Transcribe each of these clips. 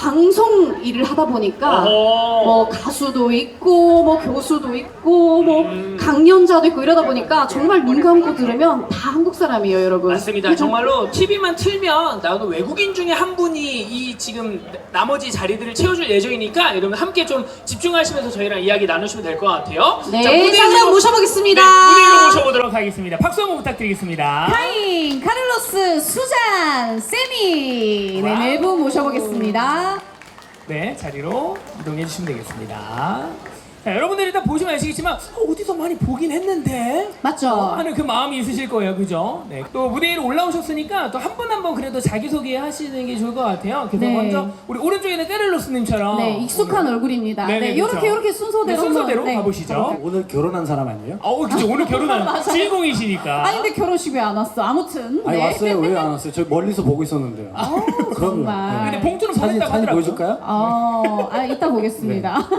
방송 일을 하다 보니까 뭐 가수도 있고 뭐 교수도 있고 뭐 강연자도 있고 이러다 보니까 정말 눈 감고 들으면 다 한국 사람이에요, 여러분. 맞습니다. 정말로 TV만 틀면 나오는 외국인 중에 한 분이 이 지금 나머지 자리들을 채워줄 예정이니까 여러분 함께 좀 집중하시면서 저희랑 이야기 나누시면 될 것 같아요. 네, 상담 모셔보겠습니다. 네, 무대 위로 모셔보도록 하겠습니다. 박수 한번 부탁드리겠습니다. 타임, 카를로스, 수잔, 세미 네, 네 분 모셔보겠습니다. 네, 자리로 이동해 주시면 되겠습니다. 자, 여러분들 일단 보시면 아시겠지만 어디서 많이 보긴 했는데 맞죠? 하는 그 마음이 있으실 거예요, 그죠? 네, 또 무대 위로 올라오셨으니까 또 한 분 한 분 그래도 자기소개 하시는 게 좋을 것 같아요. 그래서 네. 먼저 우리 오른쪽에는 까를로스님처럼 네, 익숙한 얼굴입니다. 네네, 네, 그렇죠. 이렇게 순서대로, 네, 순서대로 한번, 가보시죠. 오늘 결혼한 사람 아니에요? 그죠, 오늘 결혼한 맞아요. 주인공이시니까. 아니 근데 결혼식 왜 안 왔어? 아무튼 아니 네. 왔어요. 왜 안 왔어요? 저 멀리서 보고 있었는데요. 그럼요. 정말. 근데 봉투는 사진 보냈다고 사진 하더라고요. 보여줄까요? 이따 보겠습니다.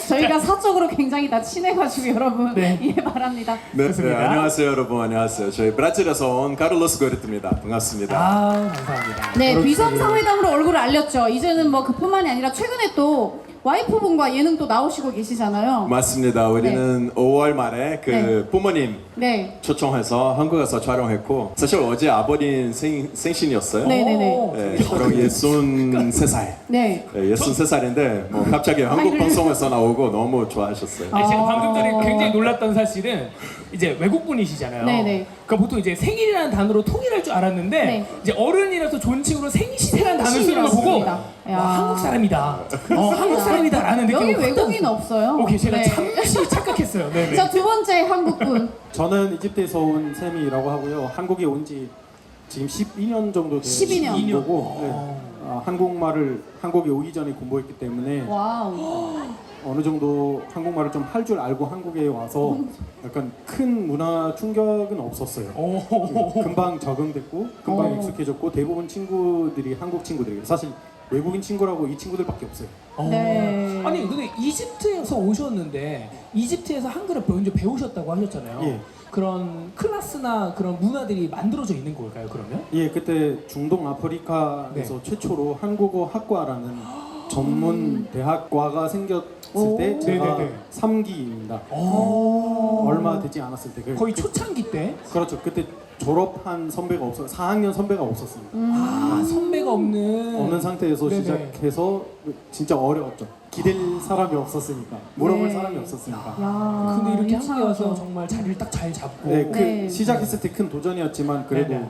저희가 사적으로 굉장히 다 친해가지고 여러분 네. 이해 바랍니다. 네, 좋습니다. 안녕하세요 여러분. 안녕하세요. 저희 브라질에서 온 카를로스 고레트입니다. 반갑습니다. 감사합니다. 네, 그렇지. 비선상회담으로 얼굴을 알렸죠. 이제는 뭐 그뿐만이 아니라 최근에 또 와이프분과 예능 또 나오시고 계시잖아요. 맞습니다. 우리는 5월 말에 그 네. 부모님 네, 초청해서 한국에서 촬영했고 사실 어제 아버님 생신이었어요. 네네네. 네, 그럼 63살. 네. 네, 63살인데 뭐 갑자기 한국 방송에서 나오고 너무 좋아하셨어요. 아니, 제가 방금 전에 굉장히 놀랐던 사실은 이제 외국 분이시잖아요. 네네. 그러니까 보통 이제 생일이라는 단어로 통일할 줄 알았는데 네. 이제 어른이라서 존칭으로 생시세라는 단어를 쓰는 걸 보고 생시라고 씁니다. 와, 한국 사람이다. 한국 사람이다라는 느낌이 여기 확 외국인 들었어요. 없어요. 오케이, 제가 네. 잠시 착각했어요. 네네. 자, 두 번째 한국분. 저는 이집트에서 온 샘이라고 하고요. 한국에 온 지 지금 12년 정도 된 12년. 거고 한국말을 한국에 오기 전에 공부했기 때문에 와우. 어느 정도 한국말을 좀 할 줄 알고 한국에 와서 약간 큰 문화 충격은 없었어요. 금방 적응됐고 금방 오. 익숙해졌고 대부분 친구들이 한국 친구들이에요. 사실 외국인 친구라고 이 친구들밖에 없어요. 네. 아니 근데 이집트에서 오셨는데 이집트에서 한글을 먼저 배우셨다고 하셨잖아요. 예. 그런 클래스나 그런 문화들이 만들어져 있는 걸까요, 그러면? 예, 그때 중동 아프리카에서 최초로 한국어 학과라는 전문 대학과가 생겼을 때 제가 네네네. 3기입니다. 얼마 되지 않았을 때 거의 초창기 때? 그렇죠. 그때 졸업한 선배가 없어 4학년 선배가 없었습니다. 선배가 없는 상태에서 네네. 시작해서 진짜 어려웠죠. 기댈 사람이 없었으니까 물어볼 네. 사람이 없었으니까. 야, 근데 이렇게 한국에 와서 유창하죠. 정말 자리를 딱 잘 잡고 네, 그 네. 시작했을 때 큰 도전이었지만 그래도 네네.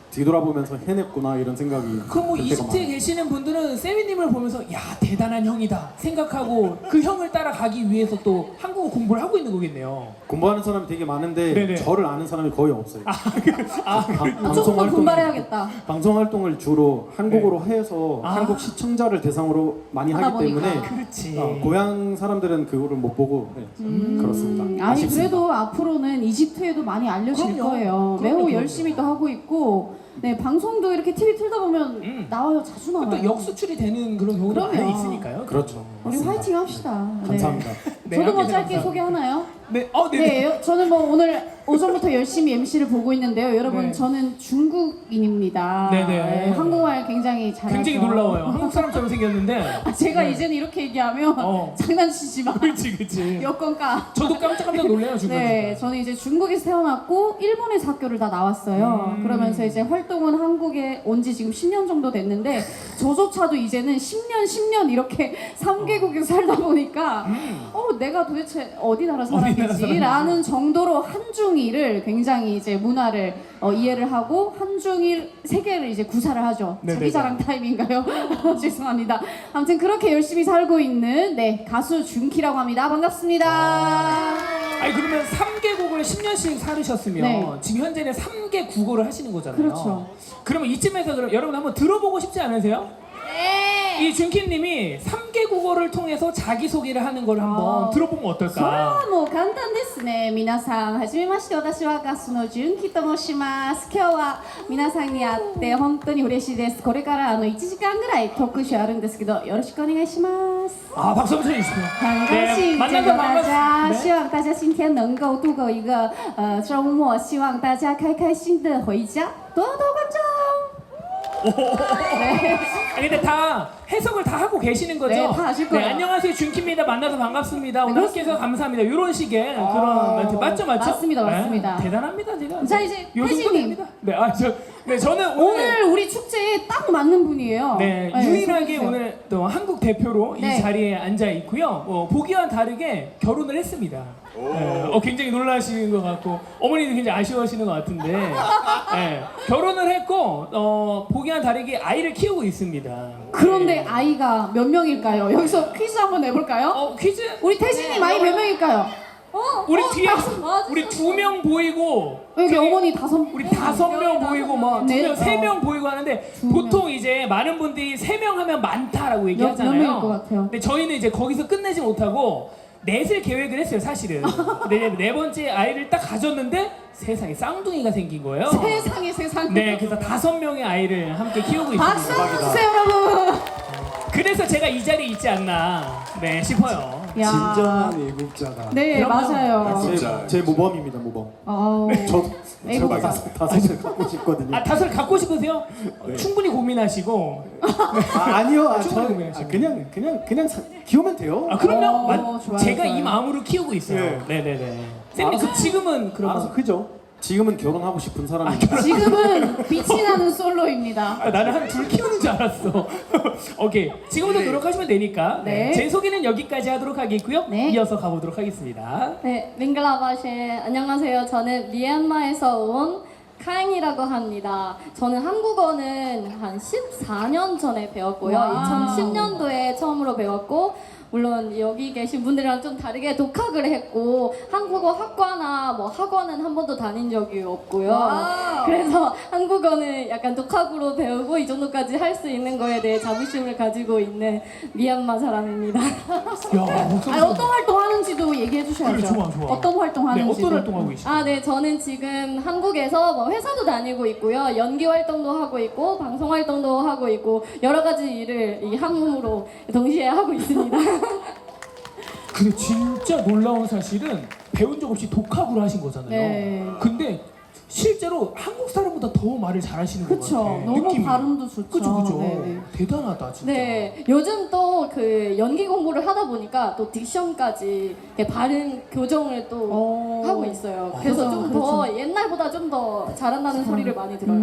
뒤돌아보면서 해냈구나 이런 생각이 그럼 뭐 들 때가 이집트에 많아요. 계시는 분들은 세미님을 보면서 야 대단한 형이다 생각하고 그 형을 따라가기 위해서 또 한국어 공부를 하고 있는 거겠네요. 공부하는 사람이 되게 많은데 네네. 저를 아는 사람이 거의 없어요. 조금 더 분발해야겠다. 방송 활동을 주로 한국어로 해서 아. 한국 시청자를 대상으로 많이 하다 하기 때문에 보니까. 그렇지. 고향 사람들은 그거를 못 보고 그렇습니다. 아니 아쉽습니다. 그래도 앞으로는 이집트에도 많이 알려질 그럼요. 거예요. 매우 그럼요. 열심히 또 하고 있고, 네 방송도 이렇게 TV 틀다 보면 나와요, 자주 나와요. 또 역수출이 되는 그런 경우도 그럼요. 많이 있으니까요. 그렇죠. 우리 맞습니다. 화이팅 합시다. 네. 감사합니다. 네, 저도 뭐 함께 짧게 감사합니다. 소개하나요? 네, 네, 네네. 저는 뭐 오늘 오전부터 열심히 MC를 보고 있는데요. 여러분, 네. 저는 중국인입니다. 네네. 네, 한국말 굉장히 잘하죠. 굉장히 놀라워요. 한국 사람처럼 생겼는데. 제가 네. 이제는 이렇게 얘기하면 장난치지만 그렇지. 여권 까. 저도 깜짝 놀래요 중국. 네, 저는 이제 중국에서 태어났고 일본에서 학교를 다 나왔어요. 그러면서 이제 활동은 한국에 온 지 지금 10년 정도 됐는데 저조차도 이제는 10년 이렇게 3개국에서 살다 보니까 내가 도대체 어디 나라 사람이지? 라는 정도로 한중일을 굉장히 이제 문화를 이해를 하고 한중일 세계를 이제 구사를 하죠. 네네네. 자기 자랑 타임인가요? 죄송합니다. 아무튼 그렇게 열심히 살고 있는 네 가수 준키라고 합니다. 반갑습니다. 아니 그러면 3개국을 10년씩 살으셨으면 네. 지금 현재는 3개 국어를 하시는 거잖아요. 그렇죠. 그러면 이쯤에서 그럼 여러분 한번 들어보고 싶지 않으세요? 네. 이 준키님이 3개 국어를 통해서 자기 소개를 하는 걸 한번 아. 들어보면 それ 어떨까? はもう簡単ですね。皆さんはじめまして、私はガスの純喜と申します。今日は皆さんに会って本当に嬉しいです。これから1時間ぐらいトークショーあるんですけど、よろしくお願いします。 아 박수 한번 쳐주세요. 很高兴见 만나서 到大家， 반갑습니다. 希望大家今天能够度过一个周末，希望大家开开心的回家，多多关照。 네. 아, 근데 다 해석을 다 하고 계시는 거죠? 네, 다 아실 거예요. 네, 안녕하세요, 준키입니다. 만나서 반갑습니다. 오늘 그렇습니다. 함께해서 감사합니다. 이런 식의 그런 멘트 맞죠? 맞습니다, 맞습니다. 대단합니다, 제가. 자, 이제 요 정도 태진님. 됩니다. 네, 저는 오늘 우리 축제에 딱 맞는 분이에요. 네, 네, 유일하게 소개해주세요. 오늘 또 한국 대표로 네. 이 자리에 앉아 있고요. 보기와는 다르게 결혼을 했습니다. 네, 굉장히 놀라시는 것 같고 어머니도 굉장히 아쉬워하시는 것 같은데 네, 결혼을 했고 보기와는 다르게 아이를 키우고 있습니다. 그런데 아이가 몇 명일까요? 여기서 퀴즈 한번 내볼까요? 퀴즈? 우리 태진님 아이 몇 명일까요? 우리 뒤에 맞아. 우리 2명 보이고 여기 어머니 다섯. 우리 5명 보이고 뭐 네. 2명, 3명 보이고 하는데 명. 보통 이제 많은 분들이 3명 하면 많다라고 얘기하잖아요. 몇 명일 것 같아요? 근데 저희는 이제 거기서 끝내지 못하고 넷을 계획을 했어요, 사실은. 근데 네 번째 아이를 딱 가졌는데 세상에 쌍둥이가 생긴 거예요. 세상에 세상에. 네, 그래서 5명의 아이를 함께 키우고 박수 있습니다. 한번 주세요, 여러분. 그래서 제가 이 자리에 있지 않나 싶어요. 야. 진정한 애국자다. 네, 그럼요. 맞아요. 진짜. 제 모범입니다, 모범. 아우. 저도 애국자. 다섯을 갖고 싶거든요. 다섯을 갖고 싶으세요? 네. 충분히 고민하시고. 아니요, 충분히 고민하시고. 그냥 키우면 돼요. 그럼요. 좋아요, 제가 좋아요. 이 마음으로 키우고 있어요. 네네네. 쌤님, 그 지금은 그러면 알아서 크죠. 지금은 결혼하고 싶은 사람이 지금은 빛이 나는 솔로입니다. 나는 한 둘 키우는 줄 알았어. 오케이. 지금부터 노력하시면 되니까. 네. 제 소개는 여기까지 하도록 하겠고요. 네. 이어서 가보도록 하겠습니다. 네, 밍글라바쉐 안녕하세요. 저는 미얀마에서 온 카잉이라고 합니다. 저는 한국어는 한 14년 전에 배웠고요. 와우. 2010년도에 처음으로 배웠고 물론 여기 계신 분들이랑 좀 다르게 독학을 했고 한국어 학과나 뭐 학원은 한 번도 다닌 적이 없고요. 와우. 그래서 한국어는 약간 독학으로 배우고 이 정도까지 할 수 있는 거에 대해 자부심을 가지고 있는 미얀마 사람입니다. 야, 목소리 아니, 어떤 활동 하는지도 얘기해 주셔야죠. 그래, 좋아, 좋아. 어떤 활동 네, 하는지. 어떤 활동하고 계시죠? 아, 네, 저는 지금 한국에서 뭐 회사도 다니고 있고요, 연기 활동도 하고 있고, 방송 활동도 하고 있고, 여러 가지 일을 이 한 몸으로 동시에 하고 있습니다. 근데 진짜 놀라운 사실은 배운 적 없이 독학으로 하신 거잖아요. 네. 근데 실제로 한국 사람보다 더 말을 잘하시는 것 그쵸. 같아요. 너무 느낌이. 발음도 좋죠. 그죠. 네네. 대단하다 진짜. 네, 요즘 또 그 연기 공부를 하다 보니까 또 딕션까지 이렇게 발음 교정을 또 하고 있어요. 그래서 그렇죠, 좀 더 옛날보다 좀 더 잘한다는 소리를 많이 들어요.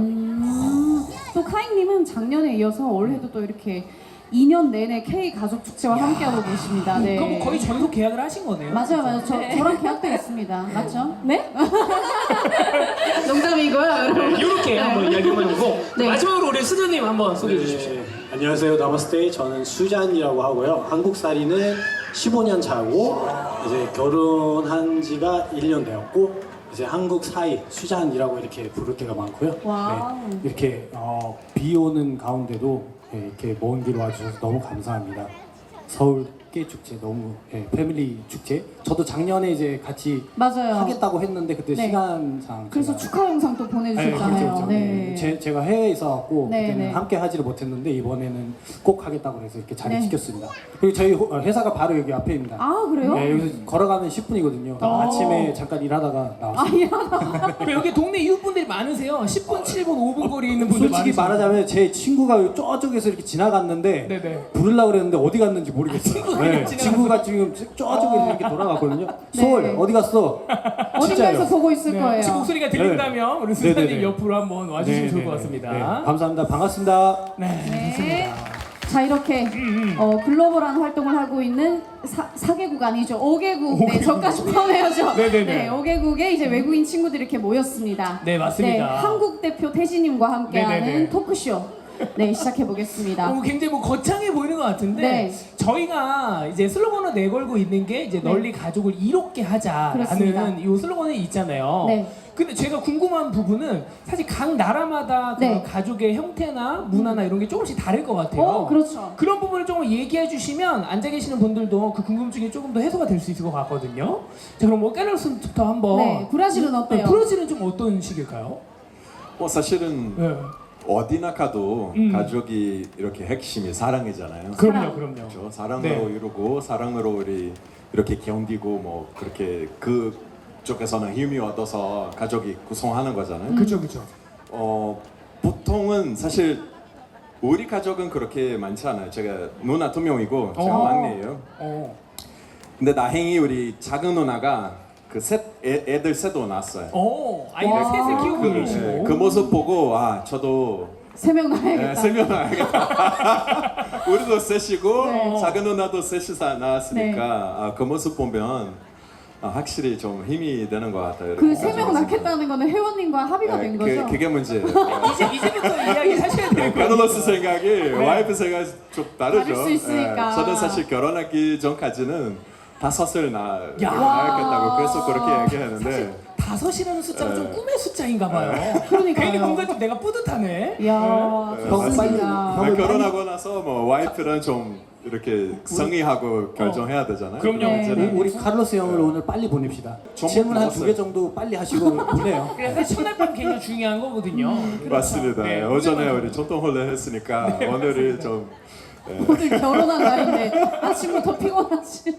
또 카잉님은 작년에 이어서 올해도 또 이렇게 2년 내내 K 가족 축제와 함께하고 계십니다. 네. 그럼 뭐 거의 전속 계약을 하신 거네요. 맞아요, 맞아요. 저랑 계약도 있습니다. 맞죠? 네? 농담이고요, 여러분. 이렇게 한번 이야기 한번 해보고 네. 마지막으로 우리 수두님 한번 소개해 주십시오. 네, 안녕하세요. 나마스테. 저는 수잔이라고 하고요. 한국살이는 15년 차고 이제 결혼한 지가 1년 되었고 이제 한국 사이 수잔이라고 이렇게 부를 때가 많고요. 와우. 네, 이렇게 비 오는 가운데도 이렇게 먼 길 와주셔서 너무 감사합니다. 서울 축제 너무 패밀리 축제. 저도 작년에 이제 같이 맞아요. 하겠다고 했는데 그때 네. 시간상 그래서 제가- 축하 영상 또 보내주셨잖아요. 그렇죠. 네. 제가 해외에 있어갖고 네, 그때는 네. 함께 하지를 못했는데 이번에는 꼭 하겠다고 해서 이렇게 자리 네. 지켰습니다. 그리고 저희 회사가 바로 여기 앞에입니다. 아, 그래요? 네, 여기서 걸어가면 10분이거든요. 아침에 잠깐 일하다가 나왔어요. 그럼 여기 동네 이웃분들이 많으세요. 10분, 7분, 5분 거리에 있는 분들 솔직히 많으시죠? 말하자면 제 친구가 저쪽에서 이렇게 지나갔는데 네네. 부르려고 그랬는데 어디 갔는지 모르겠어요. 친구가 지나갔어요? 친구가 지금 저쪽에서 이렇게 돌아갔거든요. 서울 어디 갔어? 어딘가에서 보고 있을 네, 거예요. 혹시 목소리가 들린다면 우리 네네네. 수사님 옆으로 한번 와주시면 좋을 것 같습니다. 네, 감사합니다. 반갑습니다. 네, 좋습니다. 자, 이렇게 글로벌한 활동을 하고 있는 4개국 아니죠. 5개국. 네, 저까지 포함해야죠. 네네네. 네, 5개국의 이제 외국인 친구들이 이렇게 모였습니다. 네, 맞습니다. 네, 한국 대표 태진님과 함께하는 네네네. 토크쇼. 네, 시작해 보겠습니다. 굉장히 거창해 보이는 것 같은데 네. 저희가 이제 슬로건을 내걸고 있는 게 이제 널리 가족을 이롭게 하자라는 그렇습니다. 이 슬로건이 있잖아요. 네. 근데 제가 궁금한 부분은 사실 각 나라마다 그런 네. 가족의 형태나 문화나 이런 게 조금씩 다를 것 같아요. 그렇죠. 그런 부분을 조금 얘기해 주시면 앉아 계시는 분들도 그 궁금증이 조금 더 해소가 될 수 있을 것 같거든요. 자, 그럼 까르로스부터 한번. 네, 브라질은 어때요? 브라질은 좀 어떤 식일까요? 사실은 네. 어디나 가도 가족이 이렇게 핵심이 사랑이잖아요. 그럼요, 그럼요. 그렇죠? 사랑으로 네. 이루고 사랑으로 우리 이렇게 견디고 뭐 그렇게 그 쪽에서는 힘이 얻어서 가족이 구성하는 거잖아요. 그죠, 그죠. 보통은 사실 우리 가족은 그렇게 많지 않아요. 제가 누나 2명이고 제가 어. 막내예요. 근데 다행히 우리 작은 누나가 그 애들 셋도 낳았어요. 아이를 와. 셋을 키우고 그, 계시고. 그 모습 보고 저도 3명 나야겠다. 설명하겠다. 우리도 셋이고 네. 작은 누나도 셋이 나왔으니까 네. 그 모습 보면 확실히 좀 힘이 되는 것 같아요. 그 이렇게 3명 가지고 낳겠다는 거는 회원님과 합의가 된 거죠? 그게 문제예요. 이제부터 이야기 하셔야 돼요. 카를로스 생각이 와이프 생각이 좀 다르죠. 다를 수 있으니까. 저는 사실 결혼하기 전까지는 5을 낳겠다고 와. 그래서 그렇게 얘기했는데 5이라는 숫자가 좀 꿈의 숫자인가 봐요. 그러니까요. 괜히 뭔가 좀 내가 뿌듯하네. 이야, 좋습니다. 결혼하고 나서 뭐 와이프랑 좀 이렇게 상의하고 결정해야 되잖아요. 그럼요. 네, 이제는 네. 우리 카를로스 형을 오늘 빨리 보냅시다. 전복 질문 한 먹었어요. 2개 정도 빨리 하시고 보내요. 그래서 첫날 밤 굉장히 중요한 거거든요. 맞습니다. 네, 오전에 우리 전통 홀레 했으니까 오늘이 좀 오늘 결혼한 날인데 아침부터 피곤하시.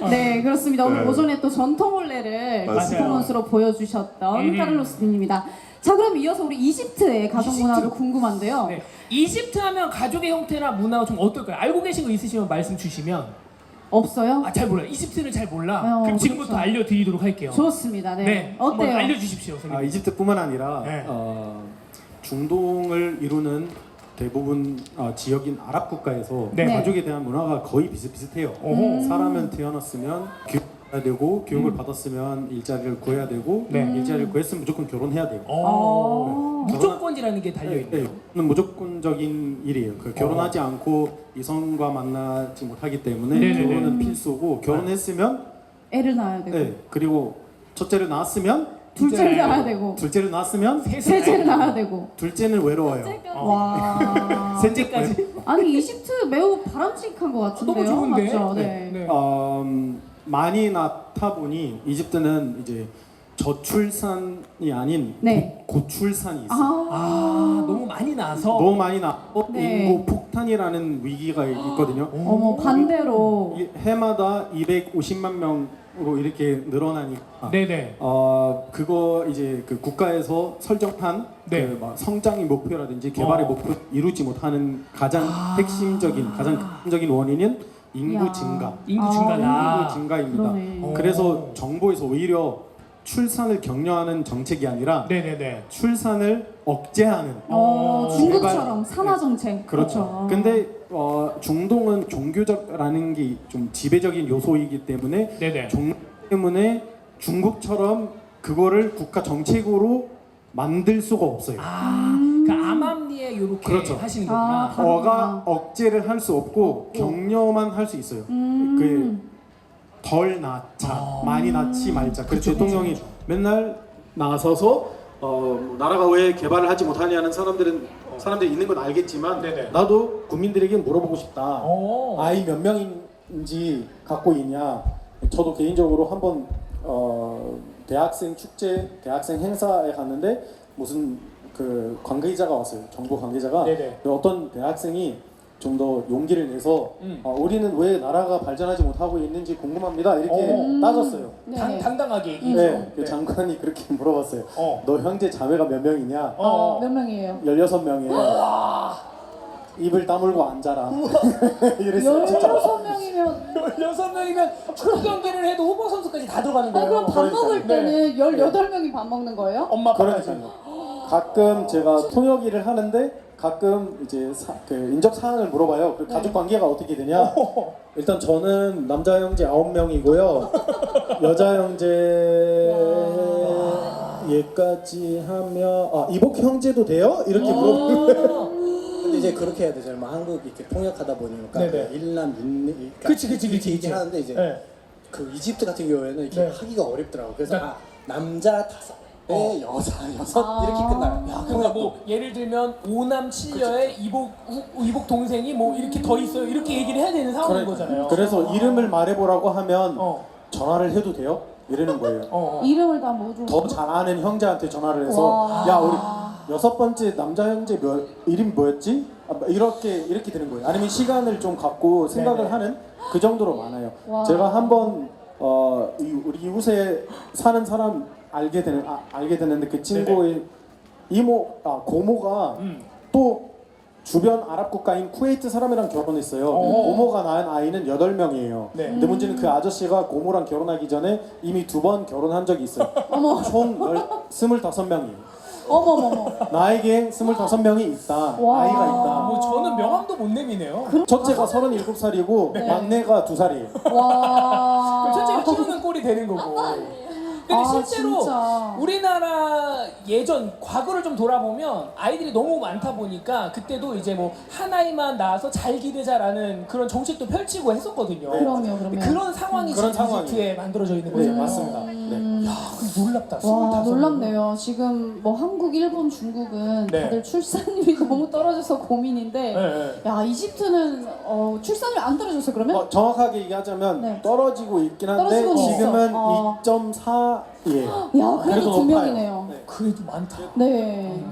네, 그렇습니다. 오늘 네. 오전에 또 전통 혼례를 맞아요. 퍼포먼스로 보여주셨던 카를로스님입니다. 자, 그럼 이어서 우리 이집트의 가족 문화도 궁금한데요. 네. 이집트 하면 가족의 형태나 문화가 좀 어떨까요? 알고 계신 거 있으시면 말씀 주시면. 없어요? 잘 몰라요. 이집트를 잘 몰라. 그럼 지금부터 그렇죠. 알려드리도록 할게요. 좋습니다. 네. 한번 어때요? 알려주십시오, 선생님. 이집트뿐만 아니라 네. 중동을 이루는 대부분 지역인 아랍 국가에서 네. 가족에 대한 문화가 거의 비슷비슷해요. 사람은 태어났으면 교육해야 되고 교육을 받았으면 일자리를 구해야 되고 네. 일자리를 구했으면 무조건 결혼해야 돼요. 무조건이라는 게 달려있네요. 네, 이는 무조건적인 일이에요. 결혼하지 않고 이성과 만나지 못하기 때문에 네네네. 결혼은 필수고 결혼했으면 애를 낳아야 되고 네, 그리고 첫째를 낳았으면 둘째를 낳아야 되고 둘째를 낳았으면 셋째를 낳아야 되고 둘째는 외로워요. 와. 셋째까지 아니 이집트 매우 바람직한 것 같은데요. 너무 좋은데? 맞죠? 네. 많이 낳다 보니 이집트는 이제 저출산이 아닌 네. 고출산이 있어요. 너무 많이 나서. 너무 많이 낳고 네. 인구 폭탄이라는 위기가 있거든요. 어머 반대로 해마다 250만 명으로 이렇게 늘어나니까 네네. 그거 이제 그 국가에서 설정한 네. 그 막 성장의 목표라든지 개발의 목표 이루지 못하는 가장 핵심적인 원인은 인구 야. 증가. 인구 증가다. 인구 증가입니다. 그러네. 그래서 정부에서 오히려 출산을 격려하는 정책이 아니라 네네네. 출산을 억제하는 중국처럼 제발- 산화 정책. 그렇죠. 근데 중동은 종교적라는 게 좀 지배적인 요소이기 때문에 네네. 때문에 중국처럼 그거를 국가 정책으로 만들 수가 없어요. 그 암암리에 이렇게 그렇죠. 하시는 거구나. 억제를 할 수 없고 격려만 할 수 있어요. 덜 낳자, 많이 낳지 말자. 그래서 대통령이 맨날 나서서 나라가 왜 개발을 하지 못하냐는 사람들이 있는 건 알겠지만 네네. 나도 국민들에게 물어보고 싶다. 오. 아이 몇 명인지 갖고 있냐. 저도 개인적으로 한번 대학생 축제, 대학생 행사에 갔는데 무슨 그 관계자가 왔어요. 정부 관계자가 네네. 어떤 대학생이 좀 더 용기를 내서 우리는 왜 나라가 발전하지 못하고 있는지 궁금합니다. 이렇게 따졌어요. 네. 당당하게 얘기죠. 네, 그 장관이 그렇게 물어봤어요. 너 형제 자매가 몇 명이냐? 몇 명이에요? 16명이에요. 입을 다물고 앉아라. 이랬어요. 진짜. 16명이면 16명이면 축구 경기를 해도 후보 선수까지 다 들어가는 거예요. 그럼 밥 먹을 네. 때는 18명이 밥 먹는 거예요? 엄마 아빠까지. 그러니까요. 가끔 제가 통역 일을 하는데 가끔 이제 그 인적 사항을 물어봐요. 그 가족 관계가 어떻게 되냐? 일단 저는 남자 형제 9명이고요. 여자 형제 얘까지 하면 이복 형제도 돼요? 이렇게 물어보고. 근데 이제 그렇게 해야 되잖아요. 뭐 한국 이렇게 통역하다 보니까 네네. 일남 육녀 그치. 이렇게 하는데 이제 네. 그 이집트 같은 경우에는 이렇게 네. 하기가 어렵더라고. 그래서 네. 남자 5에 여자 6 이렇게 끝나요. 그러니까 뭐 예를 들면 5남 7여에 이복 동생이 뭐 이렇게 더 있어요. 이렇게 얘기를 해야 되는 상황인 거잖아요. 그래서 이름을 말해보라고 하면 어. 전화를 해도 돼요? 이러는 거예요. 이름을 다 모두 더 잘 아는 형제한테 전화를 해서 와. 야 우리 6번째 남자 형제 이름 뭐였지? 이렇게 되는 거예요. 아니면 시간을 좀 갖고 생각을 네네. 하는 그 정도로 많아요. 와. 제가 한번 우리 이웃에 사는 사람 알게 되는데 그 친구의 고모가 또 주변 아랍 국가인 쿠웨이트 사람이랑 결혼했어요. 고모가 낳은 아이는 8명이에요. 네. 근데 문제는 그 아저씨가 고모랑 결혼하기 전에 이미 2번 결혼한 적이 있어요. 총 25명이에요. 어머머머. 나에게 25명이 있다. 와. 아이가 있다. 뭐 저는 명함도 못 내미네요. 첫째가 37살이고 막내가 2살이에요. 와. 그럼 첫째가 키우는 꼴이 되는 거고. 근데 아, 실제로 진짜. 우리나라 예전 과거를 좀 돌아보면 아이들이 너무 많다 보니까 그때도 이제 뭐 하나이만 낳아서 잘 기르자라는 그런 정책도 펼치고 했었거든요. 그럼요. 그런 상황이 그런 지금 상황이에요. 이집트에 만들어져 있는 거죠. 맞습니다. 네. 야, 그럼 놀랍다. 와 25 놀랍네요. 지금 뭐 한국, 일본, 중국은 네. 다들 출산율이 너무 떨어져서 고민인데 네. 야 이집트는 출산율 안 떨어졌어 그러면? 정확하게 얘기하자면 네. 떨어지고 있긴 한데 떨어지고는 있어. 지금은 어. 2.4예요. 야 그래도 두 높아요. 명이네요. 네. 그래도 많다. 네.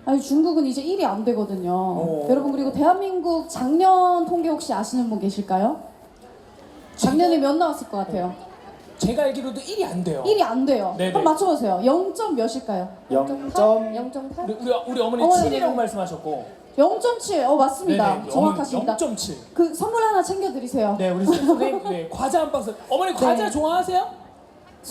아니 중국은 이제 1이 안 되거든요. 오. 여러분 그리고 대한민국 작년 통계 혹시 아시는 분 계실까요? 작년에 몇 나왔을 것 같아요? 제가 알기로도 1이 안 돼요. 1이 안 돼요. 네네. 한번 맞춰보세요. 0점 몇일까요? 0.8? 우리 어머니 어머니, 7이라고 네네. 말씀하셨고. 0.7. 맞습니다. 네네, 정확하십니다. 0.7. 그 선물 하나 챙겨드리세요. 네, 우리 선생님, 네, 과자 한 박스. 어머니 과자 네. 좋아하세요?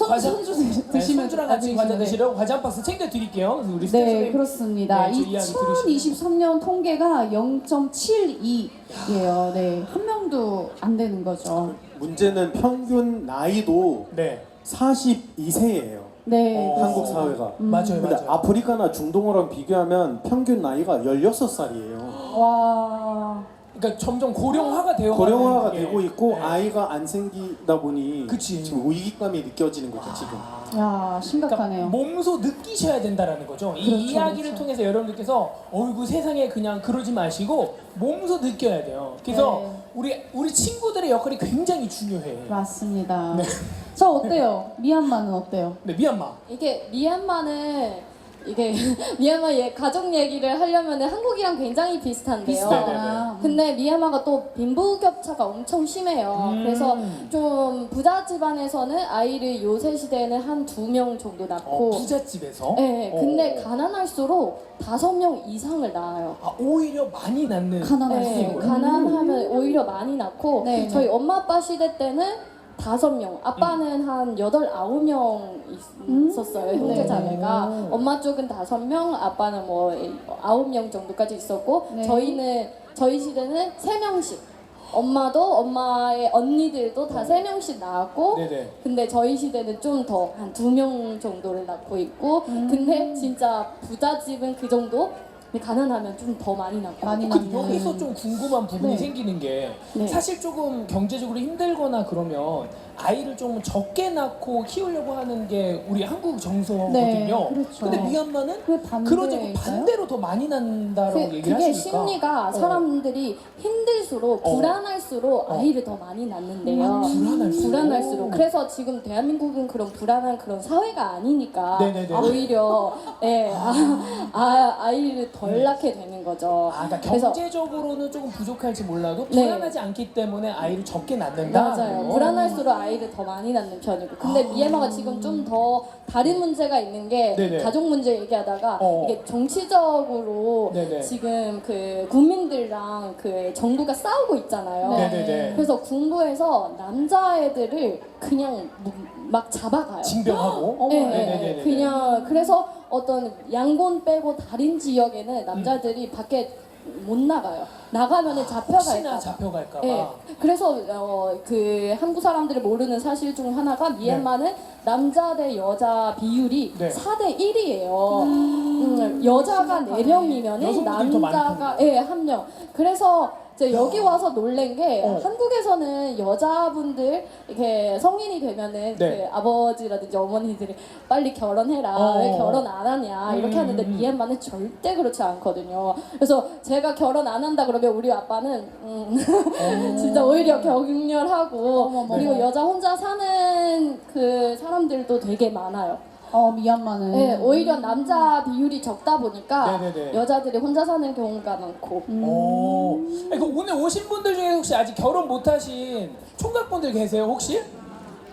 과자? 손주 네, 드시면 손주랑 같이 과자 네. 드시려고 과자 한 박스 챙겨 드릴게요. 그래서 우리 네, 스태프님. 그렇습니다. 네, 저 이야기 들으시면. 2023년 통계가 0.72예요. 네, 한 명도 안 되는 거죠. 문제는 평균 나이도 네, 42세예요. 네, 한국 사회가. 맞아요, 근데 맞아요. 아프리카나 중동어랑 비교하면 평균 나이가 16살이에요. 와, 그러니까 점점 고령화가 되어 고령화가 가는 게- 되고 있고 네. 아이가 안 생기다 보니 그치. 지금 위기감이 느껴지는 거죠 지금. 야 심각하네요. 그러니까 몸소 느끼셔야 된다라는 거죠. 이 그렇죠, 이야기를 그렇죠. 통해서 여러분들께서 어이구 세상에 그냥 그러지 마시고 몸소 느껴야 돼요. 그래서 우리 친구들의 역할이 굉장히 중요해. 맞습니다. 네. 저 어때요? 미얀마는 어때요? 네, 미얀마. 이게 미얀마는 이게 미얀마 가족 얘기를 하려면 한국이랑 굉장히 비슷한데요. 비슷해요. 근데 미얀마가 또 빈부격차가 엄청 심해요. 그래서 좀 부자 집안에서는 아이를 요새 시대에는 한 2명 정도 낳고 부잣집에서. 네, 근데 가난할수록 5명 이상을 낳아요. 아, 오히려 많이 낳는. 가난할수록. 네, 가난하면 오히려 많이 낳고 네. 저희 엄마 아빠 시대 때는 5명, 아빠는 한 8, 9명 있었어요, 형제 자매가. 엄마 쪽은 5명, 아빠는 뭐 9명 정도까지 있었고, 네. 저희 시대는 3명씩. 엄마도 엄마의 언니들도 다 3명씩 낳았고, 네네. 근데 저희 시대는 좀 더 한 2명 정도를 낳고 있고, 근데 진짜 부잣집은 그 정도? 근데 가난하면 좀 더 많이 낳고. 많이 근데 낳는. 여기서 좀 궁금한 부분이 네. 생기는 게 네. 사실 조금 경제적으로 힘들거나 그러면 아이를 좀 적게 낳고 키우려고 하는 게 우리 한국 정서거든요. 네, 그렇죠. 근데 미얀마는 그 반대일까요? 그러지 않고 반대로 더 많이 낳는다라고 얘기를 그게 하시니까 심리가 사람들이 힘들수록 불안할수록 아이를 더 많이 낳는데요. 불안할수록. 그래서 지금 대한민국은 그런 불안한 그런 사회가 아니니까 네네네. 오히려 아이를 덜 낳게 되는 거죠. 아, 그러니까 그래서 경제적으로는 조금 부족할지 몰라도 네. 불안하지 않기 때문에 아이를 적게 낳는다. 맞아요. 불안할수록 아이를 더 많이 낳는 편이고. 근데 미얀마가 지금 좀 더 다른 문제가 있는 게 네네. 가족 문제 얘기하다가 이게 정치적으로 네네. 지금 그 국민들랑 그 정부가 싸우고 있잖아요. 네네네. 그래서 군부에서 남자애들을 그냥 막 잡아가요. 징병하고. 네, 네네네네. 그냥 그래서 어떤 양곤 빼고 다른 지역에는 남자들이 밖에 못 나가요. 나가면은 잡혀갈까 혹시나 봐. 잡혀갈까 봐. 네. 그래서 그 한국 사람들이 모르는 사실 중 하나가 미얀마는 남자 대 여자 비율이 네. 4대 1이에요. 여자가 4명이면은 여성분들이 더 많은 남자가 1명. 그래서 이제 여기 와서 놀란 게 어. 한국에서는 여자분들 이렇게 성인이 되면은 네. 그 아버지라든지 어머니들이 빨리 결혼해라 왜 결혼 안 하냐 이렇게 하는데 미얀마는 절대 그렇지 않거든요. 그래서 제가 결혼 안 한다 그러면 우리 아빠는 진짜 오히려 격렬하고 그리고 여자 혼자 사는 그 사람들도 되게 많아요. 미얀마는. 네, 오히려 남자 비율이 적다 보니까 네네네. 여자들이 혼자 사는 경우가 많고. 오. 아니, 그 오늘 오신 분들 중에 혹시 아직 결혼 못하신 총각분들 계세요 혹시?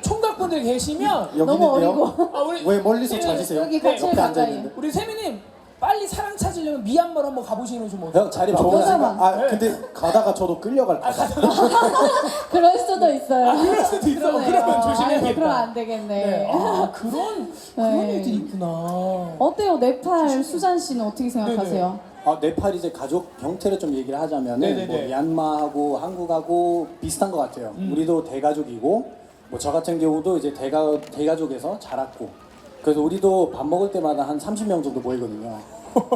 총각분들 계시면 여기 너무 있는데요. 어리고. 아, 우리 왜 멀리서 세미- 찾으세요? 여기 같이 옆에 앉아 가까이. 있는데. 우리 세미님 빨리 사랑 찾으려면 미얀마로 한번 가보시는 거 좀 어때요? 형 자리 좋은 바꿔. 생각. 아 근데 가다가 저도 끌려갈까 봐. 그럴 수도 있어요. 그럴 수도 있어. 그러면 조심해야겠다. 그럼 안 되겠네. 네. 아 그런 네. 일들이 있구나. 어때요, 네팔 수잔 씨는 어떻게 생각하세요? 네팔 이제 가족 형태를 좀 얘기를 하자면은 네네네. 뭐 미얀마하고 한국하고 비슷한 것 같아요. 우리도 대가족이고 뭐 저 같은 경우도 이제 대가족에서 자랐고 그래서 우리도 밥 먹을 때마다 한 30명 정도 모이거든요.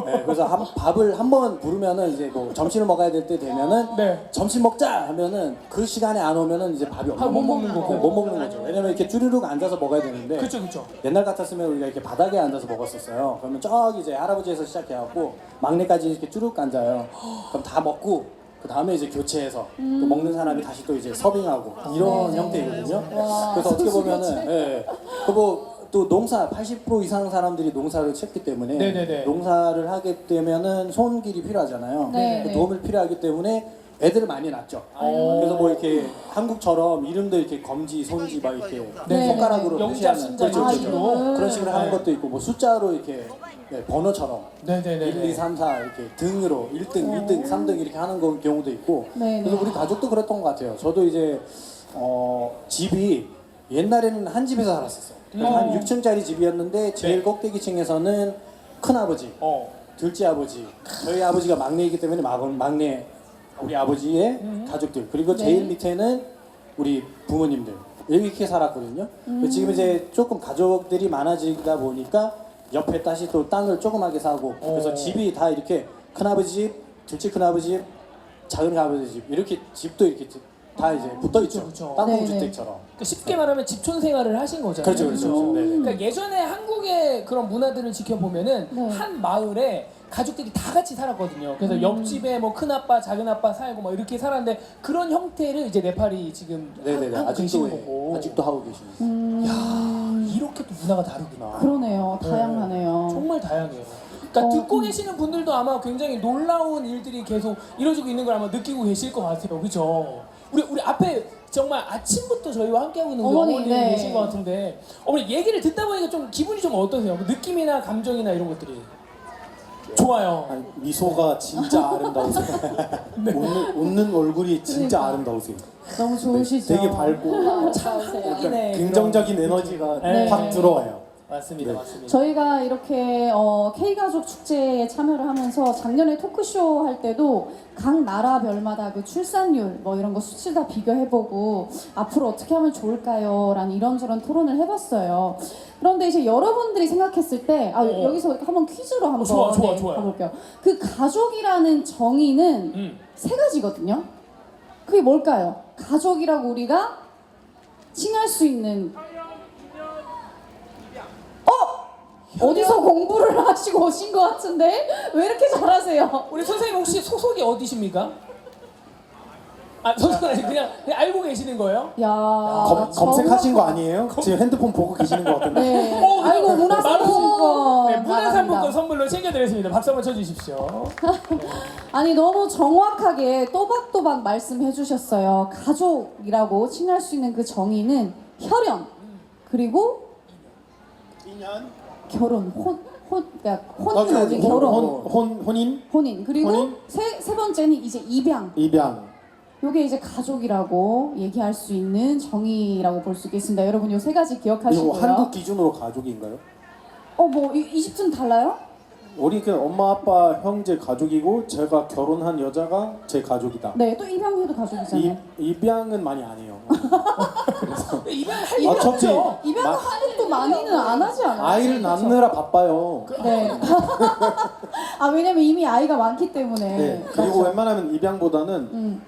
네, 그래서 밥을 한 번 부르면은 이제 뭐 점심을 먹어야 될 때 되면은 네. 점심 먹자 하면은 그 시간에 안 오면은 이제 밥이 없는 못 먹는 거고. 못 먹는 거죠. 왜냐면 이렇게 쭈르륵 앉아서 먹어야 되는데 그렇죠, 그렇죠. 옛날 같았으면 우리가 이렇게 바닥에 앉아서 먹었었어요. 그러면 저기 이제 할아버지에서 시작해갖고 막내까지 이렇게 쭉 앉아요. 그럼 다 먹고 그 다음에 이제 교체해서 또 먹는 사람이 다시 또 이제 서빙하고 이런 형태이거든요. 그래서 어떻게 보면은 그리고 또 농사 80% 이상 사람들이 농사를 짓기 때문에 네네네. 농사를 하게 되면은 손길이 필요하잖아요. 네. 그 도움을 필요하기 때문에 애들을 많이 낳죠. 그래서 뭐 이렇게 한국처럼 이름도 이렇게 검지, 손지 막 이렇게 네. 손가락으로 영자, 표시하는 신자 그렇죠, 이런 그렇죠. 식으로. 그런 식으로 하는 네. 것도 있고 뭐 숫자로 이렇게 번호처럼 네네네. 1, 2, 3, 4 이렇게 등으로 1등, 2등, 3등 이렇게 하는 경우도 있고 네네. 그래서 우리 가족도 그랬던 것 같아요. 저도 이제 집이 옛날에는 한 집에서 살았었어요. 그래서 한 6층짜리 집이었는데 제일 네. 꼭대기층에서는 큰아버지, 둘째 아버지, 저희 아버지가 막내이기 때문에 막내 우리 아버지의 가족들 그리고 제일 밑에는 우리 부모님들 이렇게 살았거든요. 지금 이제 조금 가족들이 많아지다 보니까 옆에 다시 또 땅을 조그맣게 사고 그래서 집이 다 이렇게 큰아버지 집, 둘째 큰아버지 집, 작은 아버지 집 이렇게 집도 이렇게 다 이제 붙어 있죠. 그쵸. 땅콩주택처럼. 그러니까 쉽게 말하면 집촌 생활을 하신 거잖아요. 그렇죠, 그렇죠. 네네. 그러니까 예전에 한국의 그런 문화들을 지켜보면은 네. 한 마을에 가족들이 다 같이 살았거든요. 그래서 옆집에 뭐 큰 아빠, 작은 아빠 살고 막 이렇게 살았는데 그런 형태를 이제 네팔이 지금 네네네. 하고 아직도 계시는 거고. 아직도 하고 계십니다. 야 이렇게 또 문화가 다르구나. 그러네요. 다양하네요. 정말 다양해요. 그러니까 듣고 계시는 분들도 아마 굉장히 놀라운 일들이 계속 이루어지고 있는 걸 아마 느끼고 계실 것 같아요. 그죠? 우리 앞에 정말 아침부터 저희와 함께하고 있는 우리 어머니, 어머님이 네. 계신 것 같은데 어머니 얘기를 듣다 보니까 좀 기분이 좀 어떠세요? 뭐 느낌이나 감정이나 이런 것들이 좋아요. 아니, 미소가 진짜 아름다우세요. 웃는 얼굴이 진짜 그러니까. 아름다우세요. 너무 좋으시죠? 되게 밝고 참 한국인의 긍정적인 에너지가 네. 확 들어와요. 맞습니다, 네. 맞습니다. 저희가 이렇게 K가족 축제에 참여를 하면서 작년에 토크쇼 할 때도 각 나라별마다 그 출산율 뭐 이런 거 수치 다 비교해보고 앞으로 어떻게 하면 좋을까요? 라는 이런저런 토론을 해봤어요. 그런데 이제 여러분들이 생각했을 때 여기서 한번 퀴즈로 한번 좋아요. 가볼게요. 그 가족이라는 정의는 세 가지거든요. 그게 뭘까요? 가족이라고 우리가 칭할 수 있는 어디서 공부를 하시고 오신 것 같은데 왜 이렇게 잘하세요? 우리 선생님 혹시 소속이 어디십니까? 아 선생님 그냥 알고 계시는 거예요? 야 검색하신 거 아니에요? 지금 핸드폰 보고 계시는 것 같은데. 네. 어, 아이고 문화상품권 네, 문화상품권 나갑니다. 선물로 챙겨드렸습니다. 박수 한번 쳐주십시오. 아니 너무 정확하게 또박또박 말씀해 주셨어요. 가족이라고 칭할 수 있는 그 정의는 혈연 그리고 결혼 그러니까 혼인 여기 결혼 혼인 그리고 혼인? 세 번째는 이제 입양 입양. 요게 이제 가족이라고 얘기할 수 있는 정의라고 볼 수 있겠습니다. 여러분 요 세 가지 이거 기억하시고요. 한국 기준으로 가족인가요? 뭐 이집트는 달라요? 우리 그 엄마 아빠 형제 가족이고 제가 결혼한 여자가 제 가족이다. 네, 또 입양해도 가족이잖아요. 입양은 많이 안 해요. 입양할 일 어차피 없죠. 입양은 한국도 많이는 안 하지 않아요? 아이를 낳느라 바빠요. 네. 왜냐면 이미 아이가 많기 때문에. 네. 그리고 그렇죠. 웬만하면 입양보다는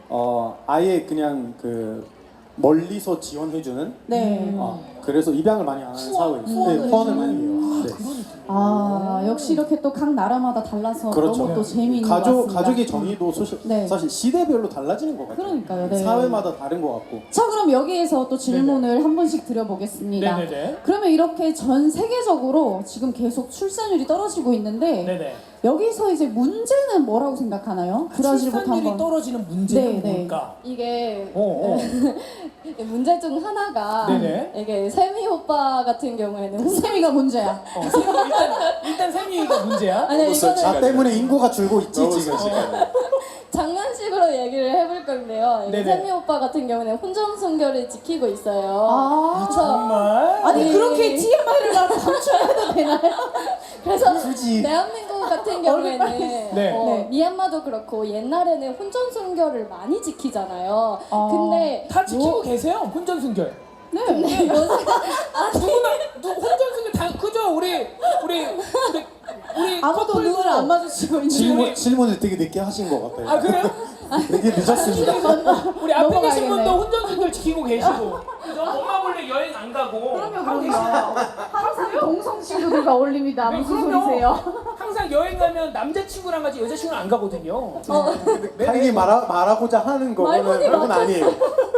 아예 그냥 그 멀리서 지원해주는. 네. 그래서 입양을 많이 안 하는 사회예요. 네, 후원을 많이 해요. 네. 역시 이렇게 또 각 나라마다 달라서 그렇죠. 너무 또 재미있는 것 같습니다. 가족의 정의도 네. 사실 시대별로 달라지는 것 같아요. 그러니까요. 네. 사회마다 다른 것 같고. 자, 그럼 여기에서 또 질문을 한 번씩 드려보겠습니다. 네네네. 그러면 이렇게 전 세계적으로 지금 계속 출산율이 떨어지고 있는데 네네. 여기서 이제 문제는 뭐라고 생각하나요? 브라질부터 출산율이 한번. 떨어지는 문제는 네, 네. 뭘까? 이게 어. 문제 중 하나가 네네. 이게 세미 오빠 같은 경우에는 세미가 문제야. 일단 세미가 문제야. 아니 이거는 나 때문에 인구가 줄고 있지 지금. 장난식으로 얘기를 해볼 건데요. 이게 네네. 세미 오빠 같은 경우는 혼전순결을 지키고 있어요. 아, 그래서 정말? 아니 네. 그렇게 TMI를 말하면 감춰야 되나요? 그래서 굳이. 대한민국 같은 경우에는 네. 네. 미얀마도 그렇고 옛날에는 혼전순결을 많이 지키잖아요. 아. 근데 다 지키고 계세요. 혼전순결. 네. 누구나 혼전순결 다 그죠? 우리 아무도 커플도 눈을 안 마주치고 있는. 질문을 되게 늦게 하신 것 같아요. 아 그래요? 되게 늦었습니다. 우리 앞에 계신 넘어가야겠네. 분도 혼전순결 지키고 계시고 그죠? 엄마 몰래 여행 안 가고 하고 계시고 항상 동성 친구들과 어울립니다. 네, 무슨 그럼요. 소리세요? 항상 여행 가면 남자친구랑 가지 여자친구랑 안 가거든요. 당연히 말하고자 하는 거는 그건 아니에요.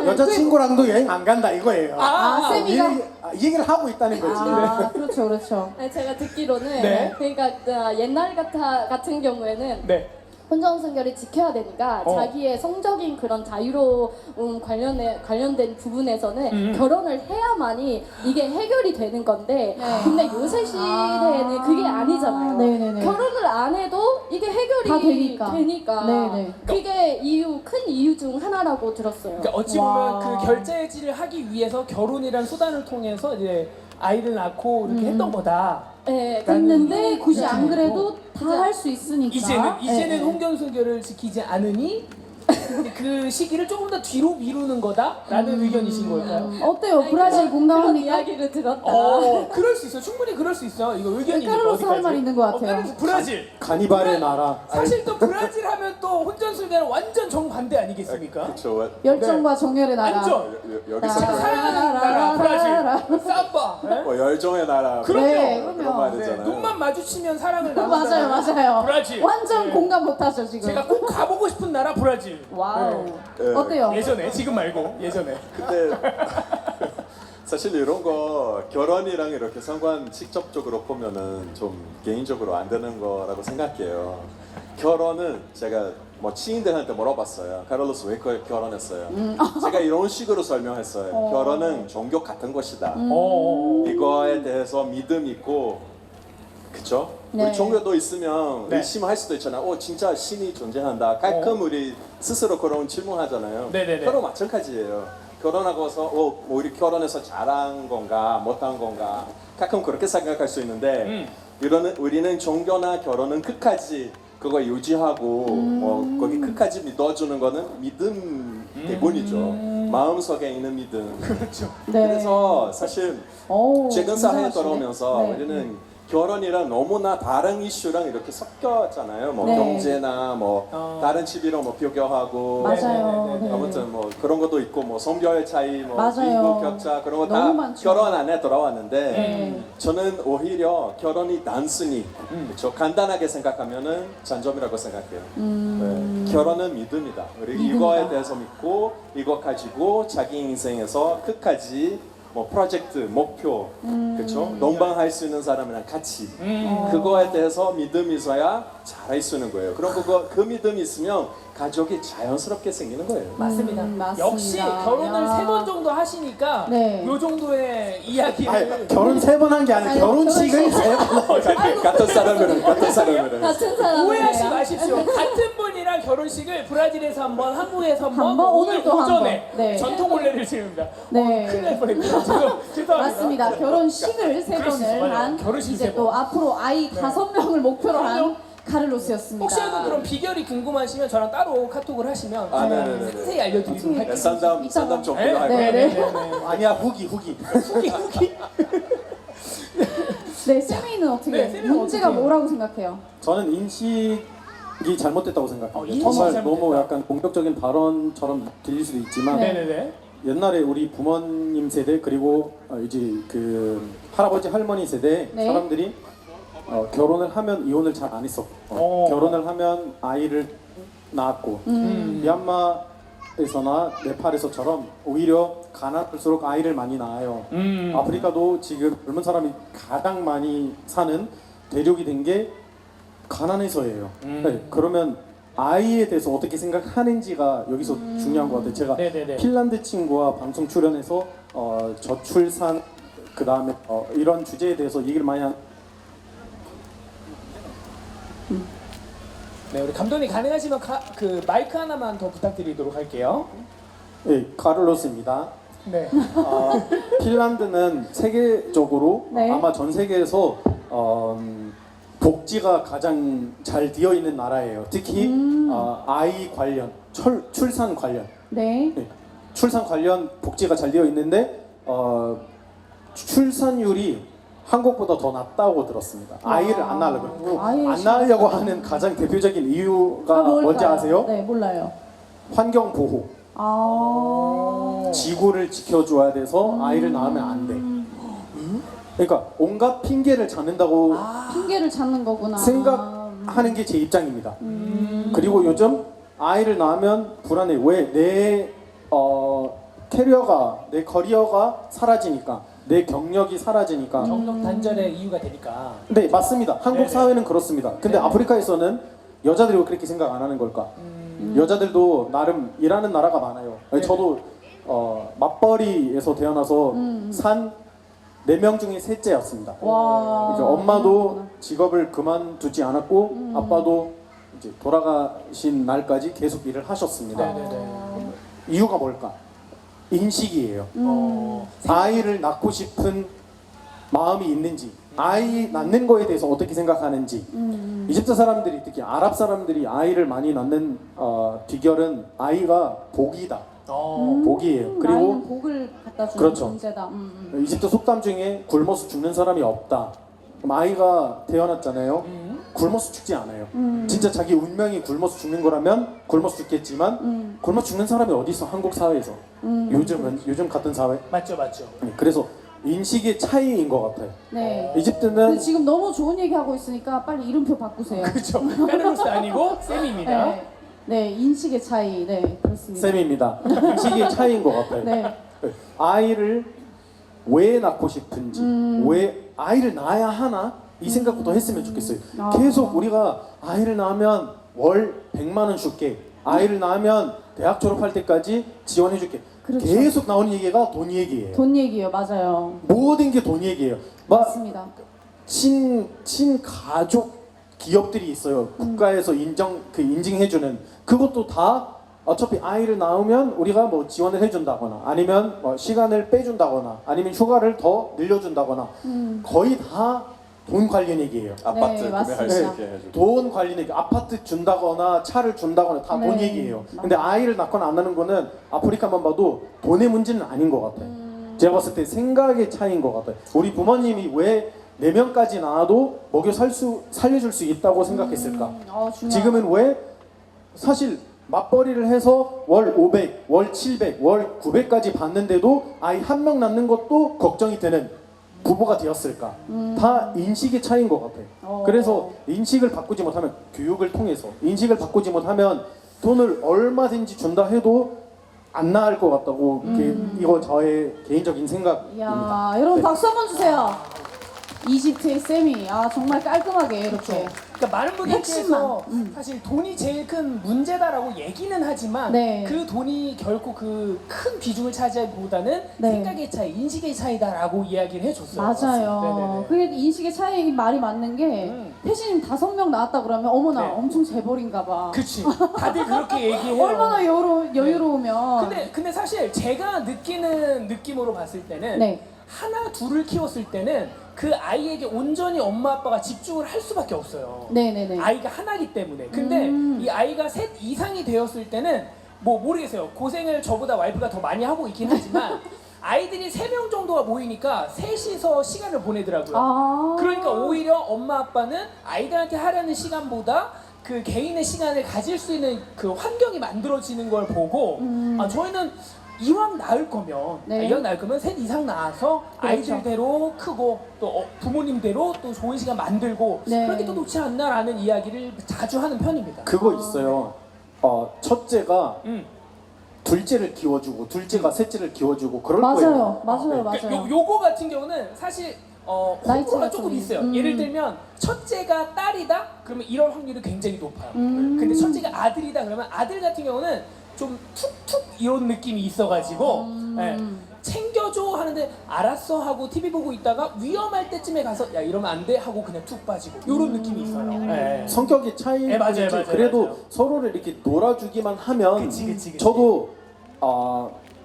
여자친구랑도 여행 안 간다 이거예요. 아, 세미가? 이 얘기를 하고 있다는 거지. 아, 그렇죠, 그렇죠. 네, 제가 듣기로는 네. 그러니까 옛날 같은 경우에는 네. 혼전순결을 지켜야 되니까 자기의 성적인 그런 자유로움 관련된 부분에서는 결혼을 해야만이 이게 해결이 되는 건데 네. 근데 요새 시대에는 그게 아니잖아요. 네네네. 결혼을 안 해도 이게 해결이 다 되니까. 네네. 그게 큰 이유 중 하나라고 들었어요. 그러니까 어찌 와. 보면 그 결제질을 하기 위해서 결혼이란 수단을 통해서 이제 아이를 낳고 이렇게 했던 거다. 네, 했는데 굳이 네. 안 그래도 다 할 수 있으니까. 이제는 네. 혼전순결을 지키지 않으니 그 시기를 조금 더 뒤로 미루는 거다라는 의견이신 걸까요? 어때요? 브라질 그런 공감합니까? 이야기를 들었다. 그럴 수 있어. 충분히 그럴 수 있어. 이거 의견이니까 카를로스 할 어디까지. 말 있는 것 같아요. 브라질. 가니발의 나라. 사실 또 브라질 하면 또 혼전순결은 완전 정반대 아니겠습니까? 그렇죠. 열정과 정열의 나라. 완전. 여기서 제가 사랑하는 나라 브라질. 삼바. 네? 뭐 열정의 나라 그럼요. 네, 그런 그럼요. 말이잖아요. 눈만 마주치면 사랑을 맞아요, 나눈다. 맞아요. 브라질. 완전 네. 공감 못하죠 지금. 제가 꼭 가보고 싶은 나라 브라질. 와우. 네. 어때요? 예전에 지금 말고 예전에. 근데 사실 이런 거 결혼이랑 이렇게 상관 직접적으로 보면은 좀 개인적으로 안 되는 거라고 생각해요. 결혼은 제가 뭐 지인들한테 물어봤어요. 카를로스 왜 결혼했어요? 제가 이런 식으로 설명했어요. 결혼은 종교 같은 것이다. 이거에 대해서 믿음 있고, 그쵸? 네. 우리 종교도 있으면 네. 의심할 수도 있잖아요. 진짜 신이 존재한다. 가끔 우리 스스로 그런 질문하잖아요. 네네네. 서로 마찬가지예요. 결혼하고서 뭐 우리 결혼해서 잘한 건가 못한 건가 가끔 그렇게 생각할 수 있는데 우리는 종교나 결혼은 끝까지 그거 유지하고 뭐 거기 끝까지 믿어주는 거는 믿음 대본이죠. 마음속에 있는 믿음. 그렇죠. 네. 그래서 사실 오, 최근 사회에 굉장하시네. 들어오면서 네. 우리는 결혼이랑 너무나 다른 이슈랑 이렇게 섞였잖아요. 뭐 네. 경제나 뭐 다른 집이랑 뭐 비교하고 맞아요. 네. 아무튼 뭐 그런 것도 있고 뭐 성별 차이, 뭐 맞아요. 인구 격차 그런 거 너무 다 많죠. 결혼 안에 들어왔는데 네. 저는 오히려 결혼이 단순히 그렇죠 간단하게 생각하면은 장점이라고 생각해요. 네. 결혼은 믿음이다. 우리 이거에 대해서 믿고 이거 가지고 자기 인생에서 끝까지 뭐 프로젝트, 목표, 그렇죠? 동방할 수 있는 사람이랑 같이 그거에 대해서 믿음이 있어야 잘할 수 있는 거예요. 그럼 그 믿음이 있으면 가족이 자연스럽게 생기는 거예요. 맞습니다. 맞습니다. 역시 결혼을 야. 3번 정도 하시니까 네. 요 정도의 이야기를 아니, 결혼 3번 한 게 아니라 아니, 결혼식을 3번. 같은 사람이랑 같은 사람 오해하지 마십시오. 같은 분이랑 결혼식을 브라질에서 한 번, 한국에서 한 번, 한 번, 오늘 오늘도 한 오전에 번. 네. 전통 혼례를 치릅니다. 네. 큰일 날 뻔했네요. 죄송합니다. 맞습니다. 결혼식을 세 그럴 수 있어요. 번을 맞아요. 한 결혼식 이제 세 또 번. 앞으로 아이 5명을 목표로 한 그럼요. 카를로스였습니다. 혹시라도 그런 비결이 궁금하시면 저랑 따로 카톡을 하시면 아, 네네네. 자세히 알려드리도록 할게요. 쌈담 좀 네, 필요할 네, 거예요. 네, 네. 아니야 후기. 후기. 네, 세미는 어떻게? 네, 세미는 문제가 어떻게? 뭐라고 생각해요? 저는 인식이 잘못됐다고 생각합니다. 인식이 정말 잘못됐다. 너무 약간 공격적인 발언처럼 들릴 수도 있지만 네. 네네네. 옛날에 우리 부모님 세대 그리고 이제 그 할아버지 할머니 세대 네. 사람들이 결혼을 하면 이혼을 잘 안 했어. 결혼을 하면 아이를 낳았고 미얀마에서나 네팔에서처럼 오히려 가난할수록 아이를 많이 낳아요. 아프리카도 지금 젊은 사람이 가장 많이 사는 대륙이 된 게 가난해서예요. 네, 그러면 아이에 대해서 어떻게 생각하는지가 여기서 중요한 것 같아요. 제가 네네네. 핀란드 친구와 방송 출연해서 저출산 그 다음에 이런 주제에 대해서 얘기를 많이 한. 네, 우리 감독님 가능하시면 그 마이크 하나만 더 부탁드리도록 할게요. 네, 카를로스입니다. 네. 핀란드는 세계적으로 네. 아마 전 세계에서 복지가 가장 잘 되어 있는 나라예요. 특히 아이 관련, 출산 관련, 네. 네, 출산 관련 복지가 잘 되어 있는데 출산율이 한국보다 더 낮다고 들었습니다. 아이를 안 낳으려고 아예 안 낳으려고 하는 가장 대표적인 이유가 뭘까요? 뭔지 아세요? 네, 몰라요. 환경 보호. 지구를 지켜줘야 돼서 아이를 낳으면 안 돼. 그러니까 온갖 핑계를 찾는다고 핑계를 찾는 거구나. 생각하는 게 제 입장입니다. 그리고 요즘 아이를 낳으면 불안해. 왜? 내 캐리어가, 내 커리어가 사라지니까, 내 경력이 사라지니까. 경력 단절의 이유가 되니까. 네, 맞습니다. 한국 네네. 사회는 그렇습니다. 근데 네네. 아프리카에서는 여자들이 왜 그렇게 생각 안 하는 걸까? 여자들도 나름 일하는 나라가 많아요. 네네. 저도 맞벌이에서 태어나서 산 4명 중에 셋째였습니다. 와. 이제 엄마도 직업을 그만두지 않았고 아빠도 이제 돌아가신 날까지 계속 일을 하셨습니다. 네네네. 이유가 뭘까? 인식이에요. 아이를 낳고 싶은 마음이 있는지, 아이 낳는 거에 대해서 어떻게 생각하는지. 이집트 사람들이, 특히 아랍 사람들이 아이를 많이 낳는 비결은 아이가 복이다. 복이에요. 그리고 아이는 복을 갖다 주는 그렇죠. 존재다. 이집트 속담 중에 굶어서 죽는 사람이 없다. 그럼 아이가 태어났잖아요. 굶어서 죽지 않아요. 진짜 자기 운명이 굶어서 죽는 거라면 굶어서 죽겠지만 굶어 죽는 사람이 어디 있어? 한국 사회에서. 요즘 같은 사회. 맞죠, 맞죠. 그래서 인식의 차이인 것 같아요. 네. 근데 이집트는 지금 너무 좋은 얘기 하고 있으니까 빨리 이름표 바꾸세요. 그렇죠. 카를로스 아니고 쌤입니다. 네. 네, 인식의 차이. 네, 그렇습니다. 쌤입니다. 인식의 차이인 것 같아요. 네. 아이를 왜 낳고 싶은지, 왜 아이를 낳아야 하나 이 생각부터 했으면 좋겠어요. 계속 우리가 아이를 낳으면 월 100만 원 줄게, 아이를 낳으면 대학 졸업할 때까지 지원해줄게. 그렇죠. 계속 나오는 얘기가 돈 얘기예요. 돈 얘기예요, 맞아요. 모든 게 돈 얘기예요. 맞습니다. 친가족 기업들이 있어요. 국가에서 인증해주는 그것도 다 어차피 아이를 낳으면 우리가 뭐 지원을 해준다거나 아니면 뭐 시간을 빼준다거나 아니면 휴가를 더 늘려준다거나 거의 다 돈 관련 얘기예요. 아파트 네, 구매할 수 맞습니다. 있게 해주고. 돈 관련 얘기, 아파트 준다거나 차를 준다거나 다 돈 네, 얘기예요. 맞아요. 근데 아이를 낳거나 안 낳는 거는 아프리카만 봐도 돈의 문제는 아닌 것 같아요. 제가 봤을 때 생각의 차이인 것 같아요. 우리 부모님이 왜 4명까지 낳아도 먹여 살려줄 수 있다고 생각했을까? 중요하다. 지금은 왜 사실 맞벌이를 해서 월 500, 월 700, 월 900까지 받는데도 아이 1명 낳는 것도 걱정이 되는 부모가 되었을까? 다 인식의 차이인 것 같아요. 그래서 인식을 바꾸지 못하면 교육을 통해서 인식을 바꾸지 못하면 돈을 얼마든지 준다 해도 안 나을 것 같다고 이거 저의 개인적인 생각입니다. 이야, 여러분 박수 한번 주세요. 이집트의 쌤이 정말 깔끔하게 이렇게. 그러니까 많은 분들께서 핵심만. 사실 돈이 제일 큰 문제다라고 얘기는 하지만 네. 그 돈이 결코 그 큰 비중을 차지하기보다는 네. 생각의 차이, 인식의 차이다라고 이야기를 해줬어요. 맞아요. 네네네. 그게 인식의 차이 말이 맞는 게 태신님 5명 나왔다 그러면 어머나 네. 엄청 재벌인가 봐. 그치. 다들 그렇게 얘기해요. 얼마나 여유로우면. 근데 사실 제가 느끼는 느낌으로 봤을 때는 네. 하나 둘을 키웠을 때는 그 아이에게 온전히 엄마 아빠가 집중을 할 수밖에 없어요. 네네네. 아이가 하나기 때문에. 근데 이 아이가 셋 이상이 되었을 때는 뭐 모르겠어요. 고생을 저보다 와이프가 더 많이 하고 있긴 하지만 아이들이 3명 정도가 모이니까 셋이서 시간을 보내더라고요. 그러니까 오히려 엄마 아빠는 아이들한테 하려는 시간보다 그 개인의 시간을 가질 수 있는 그 환경이 만들어지는 걸 보고 저희는 이왕 낳을 거면 네. 이왕 낳을 거면 3 이상 낳아서 그렇죠. 아이들대로 크고 또 부모님대로 또 좋은 시간 만들고 네. 그렇게 또 좋지 않나라는 이야기를 자주 하는 편입니다. 그거 있어요. 첫째가 음. 둘째를 키워주고 둘째가 셋째를 키워주고 그럴 맞아요. 거예요. 맞아요. 요거 같은 경우는 사실 나이 호불호가 차이가 조금 좀 있어요. 있- 예를 들면 첫째가 딸이다? 그러면 이럴 확률이 굉장히 높아요. 근데 첫째가 아들이다 그러면 아들 같은 경우는 좀 툭툭 이런 느낌이 있어가지고 예, 챙겨줘 하는데 알았어 하고 TV 보고 있다가 위험할 때쯤에 가서 야 이러면 안 돼 하고 그냥 툭 빠지고 이런 느낌이 있어요. 예. 성격의 차이. 네, 맞아요, 맞아요, 그래도 맞아요. 서로를 이렇게 놀아주기만 하면 그치. 저도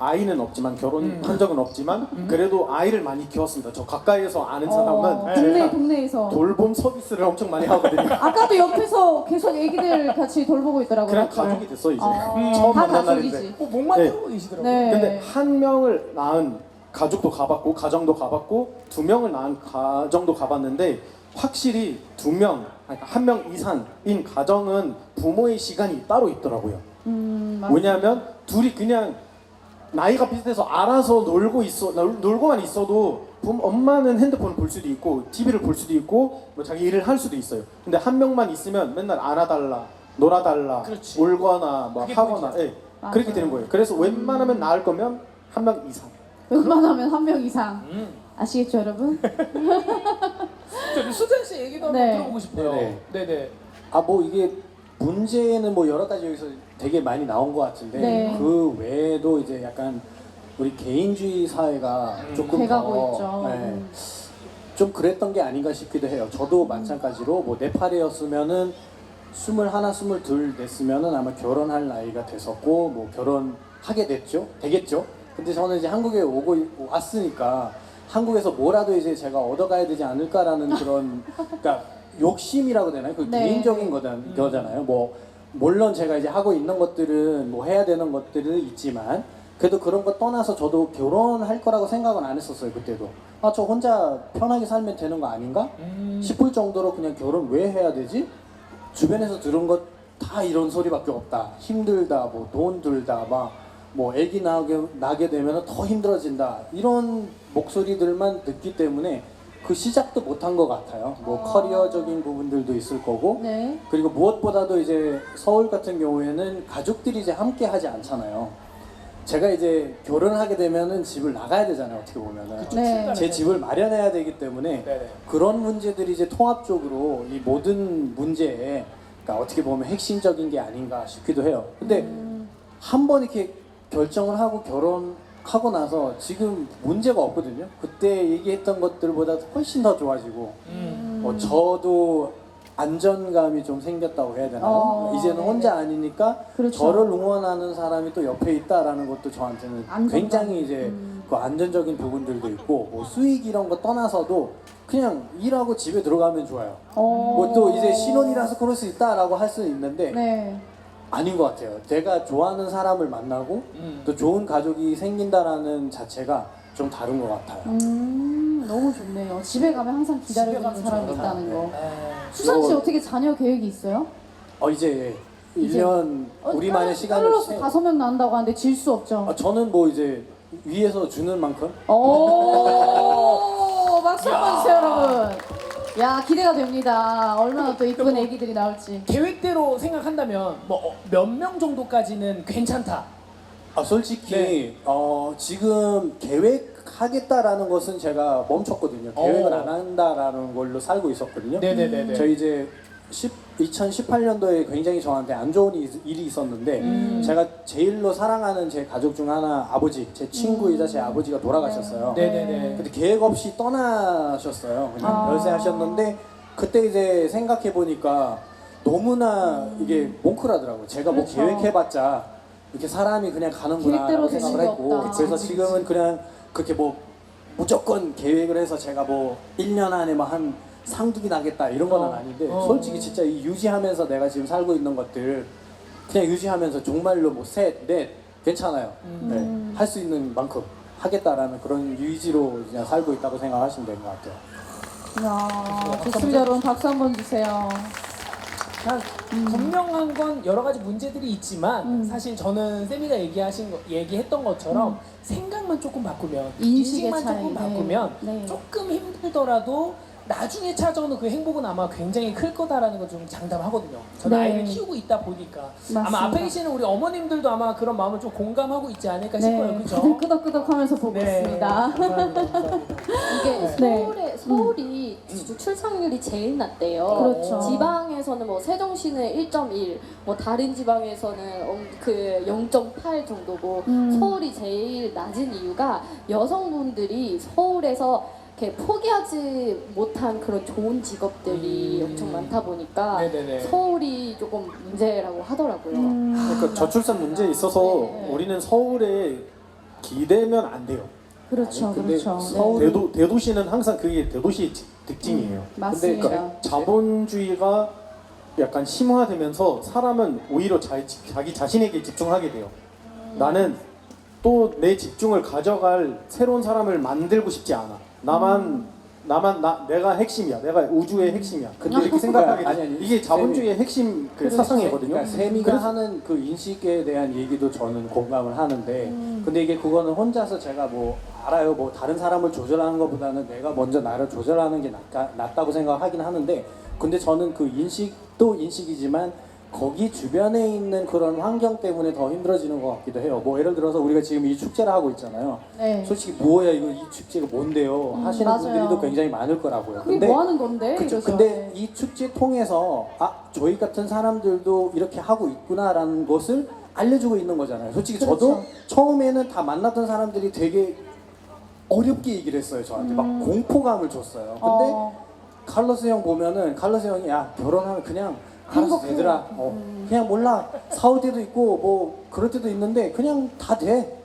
아이는 없지만 결혼한 적은 없지만 그래도 아이를 많이 키웠습니다. 저 가까이에서 아는 사람은 제가 동네에서. 돌봄 서비스를 엄청 많이 하거든요. 아까도 옆에서 계속 애기들 같이 돌보고 있더라고요. 그냥 가족이 됐어 이제. 아, 처음 다 만난 가족이지. 날인데. 목만 네. 들고 계시더라고요. 네. 근데 한 명을 낳은 가족도 가봤고 가정도 가봤고 2명을 낳은 가정도 가봤는데 확실히 2명, 그러니까 1명 이상인 가정은 부모의 시간이 따로 있더라고요. 맞아. 왜냐하면 둘이 그냥 나이가 비슷해서 알아서 놀고만 있어도 엄마는 핸드폰을 볼 수도 있고 TV를 볼 수도 있고 뭐 자기 일을 할 수도 있어요. 근데 한 명만 있으면 맨날 안아달라, 놀아달라, 그렇지. 울거나 뭐 그게 하거나 포인트야. 예, 그렇게 맞아요. 되는 거예요. 그래서 웬만하면 낳을 거면 1명 이상. 웬만하면 한 명 이상. 아시겠죠, 여러분? 저 수잔 씨 얘기도 한번 네. 들어보고 싶어요. 네네. 네네. 아 뭐 이게 문제는 뭐 여러 가지 여기서 되게 많이 나온 것 같은데 네. 그 외에도 이제 약간 우리 개인주의 사회가 조금 돼가고 더 있죠. 네, 좀 그랬던 게 아닌가 싶기도 해요. 저도 마찬가지로 뭐 네팔이었으면은 21, 22 됐으면은 아마 결혼할 나이가 됐었고 뭐 결혼하게 되겠죠. 근데 저는 이제 한국에 왔으니까 한국에서 뭐라도 이제 제가 얻어가야 되지 않을까라는 그런 그러니까 욕심이라고 되나요? 그 네. 개인적인 거잖아요. 뭐 물론 제가 이제 하고 있는 것들은 뭐 해야 되는 것들은 있지만 그래도 그런 거 떠나서 저도 결혼할 거라고 생각은 안 했었어요. 그때도 아 저 혼자 편하게 살면 되는 거 아닌가 싶을 정도로 그냥 결혼 왜 해야 되지? 주변에서 들은 것 다 이런 소리밖에 없다. 힘들다, 뭐 돈 들다, 막 뭐 아기 나게 되면 더 힘들어진다. 이런 목소리들만 듣기 때문에 그 시작도 못한 것 같아요. 뭐 커리어적인 부분들도 있을 거고 네. 그리고 무엇보다도 이제 서울 같은 경우에는 가족들이 이제 함께 하지 않잖아요. 제가 이제 결혼하게 되면은 집을 나가야 되잖아요. 어떻게 보면은 네. 제 집을 마련해야 되기 때문에 네네. 그런 문제들이 이제 통합적으로 이 모든 문제에 그러니까 어떻게 보면 핵심적인 게 아닌가 싶기도 해요. 근데 한 번 이렇게 결정을 하고 결혼하고 나서 지금 문제가 없거든요. 그때 얘기했던 것들보다 훨씬 더 좋아지고 저도 안전감이 좀 생겼다고 해야 되나요? 이제는 혼자 아니니까 그렇죠. 저를 응원하는 사람이 또 옆에 있다라는 것도 저한테는 안정감. 굉장히 이제 그 안전적인 부분들도 있고 뭐 수익 이런 거 떠나서도 그냥 일하고 집에 들어가면 좋아요. 뭐 또 이제 신혼이라서 그럴 수 있다라고 할 수는 있는데 네. 아닌 것 같아요. 제가 좋아하는 사람을 만나고 또 좋은 가족이 생긴다라는 자체가 좀 다른 것 같아요. 너무 좋네요. 집에 가면 항상 기다리고 집에 있는 가면 사람이 좋다. 있다는 거. 네. 수산 씨 뭐- 어떻게 자녀 계획이 있어요? 이제 이제- 1년 우리만의 시간을 딸로서 5명 낳는다고 하는데 질 수 없죠. 저는 뭐 이제 위에서 주는 만큼 오, 박수 한번 주세요, 여러분. 야, 기대가 됩니다. 얼마나 또 이쁜 애기들이 나올지. 계획대로 생각한다면 뭐 몇 명 정도까지는 괜찮다. 솔직히 네. 지금 계획하겠다라는 것은 제가 멈췄거든요. 계획을 안 한다라는 걸로 살고 있었거든요. 네네네네. 저 이제 2018년도에 굉장히 저한테 안 좋은 일이 있었는데 제가 제일로 사랑하는 제 가족 중 하나 아버지, 제 친구이자 제 아버지가 돌아가셨어요. 네네네. 근데 계획 없이 떠나셨어요. 그냥 열세하셨는데 그때 이제 생각해 보니까 너무나 이게 뭉클하더라고요. 제가 뭐 그렇죠. 계획해봤자 이렇게 사람이 그냥 가는구나라고 계획대로 생각을 되는 게 했고 없다. 그래서 지금은 그냥 그렇게 뭐 무조건 계획을 해서 제가 뭐 1년 안에 뭐 한 상득이 나겠다 이런 건 아닌데 솔직히 진짜 이 유지하면서 내가 지금 살고 있는 것들 그냥 유지하면서 정말로 뭐 셋, 넷 괜찮아요. 네, 할 수 있는 만큼 하겠다라는 그런 의지로 그냥 살고 있다고 생각하시면 될 것 같아요. 이야, 좋습니다, 여러분. 박수 한번 주세요. 분명한 건 여러 가지 문제들이 있지만 사실 저는 세미가 얘기했던 것처럼 생각만 조금 바꾸면 인식의 인식만 차이, 조금 네. 바꾸면 네. 조금 힘들더라도 나중에 찾아오는 그 행복은 아마 굉장히 클 거다라는 걸 좀 장담하거든요. 저는 네. 아이를 키우고 있다 보니까 맞습니다. 아마 앞에 계시는 우리 어머님들도 아마 그런 마음을 좀 공감하고 있지 않을까 싶어요. 네, 그죠? 다들 끄덕끄덕하면서 보고 있습니다. 감사합니다. 감사합니다. 이게 서울이 출산율이 제일 낮대요. 그렇죠. 지방에서는 뭐 세종시는 1.1, 뭐 다른 지방에서는 그 0.8 정도고 서울이 제일 낮은 이유가 여성분들이 서울에서 이렇게 포기하지 못한 그런 좋은 직업들이 엄청 많다 보니까 네네네. 서울이 조금 문제라고 하더라고요. 그러니까 저출산 문제에 있어서 네. 우리는 서울에 기대면 안 돼요. 그렇죠, 아니, 근데 그렇죠. 서울- 대도시는 항상 그게 대도시의 특징이에요. 맞습니다. 그러니까 자본주의가 약간 심화되면서 사람은 오히려 자기 자신에게 집중하게 돼요. 나는 또 내 집중을 가져갈 새로운 사람을 만들고 싶지 않아. 내가 핵심이야. 내가 우주의 핵심이야. 근데 이렇게 생각하게 돼. 아니, 이게 자본주의의 핵심 그 사상이거든요. 그러니까 세미가 하는 그 인식에 대한 얘기도 저는 공감을 하는데, 근데 이게 그거는 혼자서 제가 뭐 알아요. 뭐 다른 사람을 조절하는 것보다는 내가 먼저 나를 조절하는 게 낫다고 생각하긴 하는데, 근데 저는 그 인식도 인식이지만 거기 주변에 있는 그런 환경 때문에 더 힘들어지는 것 같기도 해요. 뭐 예를 들어서 우리가 지금 이 축제를 하고 있잖아요. 네. 솔직히 뭐야 이거 이 축제가 뭔데요? 하시는 맞아요. 분들도 굉장히 많을 거라고요. 그게 뭐 하는 건데? 그쵸. 이러죠. 근데 이 축제 통해서 저희 같은 사람들도 이렇게 하고 있구나라는 것을 알려주고 있는 거잖아요. 솔직히 저도 그렇죠. 처음에는 다 만났던 사람들이 되게 어렵게 얘기를 했어요. 저한테 막 공포감을 줬어요. 근데 칼로스 형 보면은 칼로스 형이 야 결혼하면 그냥 알아서 행복해. 되더라. 그냥 몰라 싸울 때도 있고 뭐 그럴 때도 있는데 그냥 다 돼.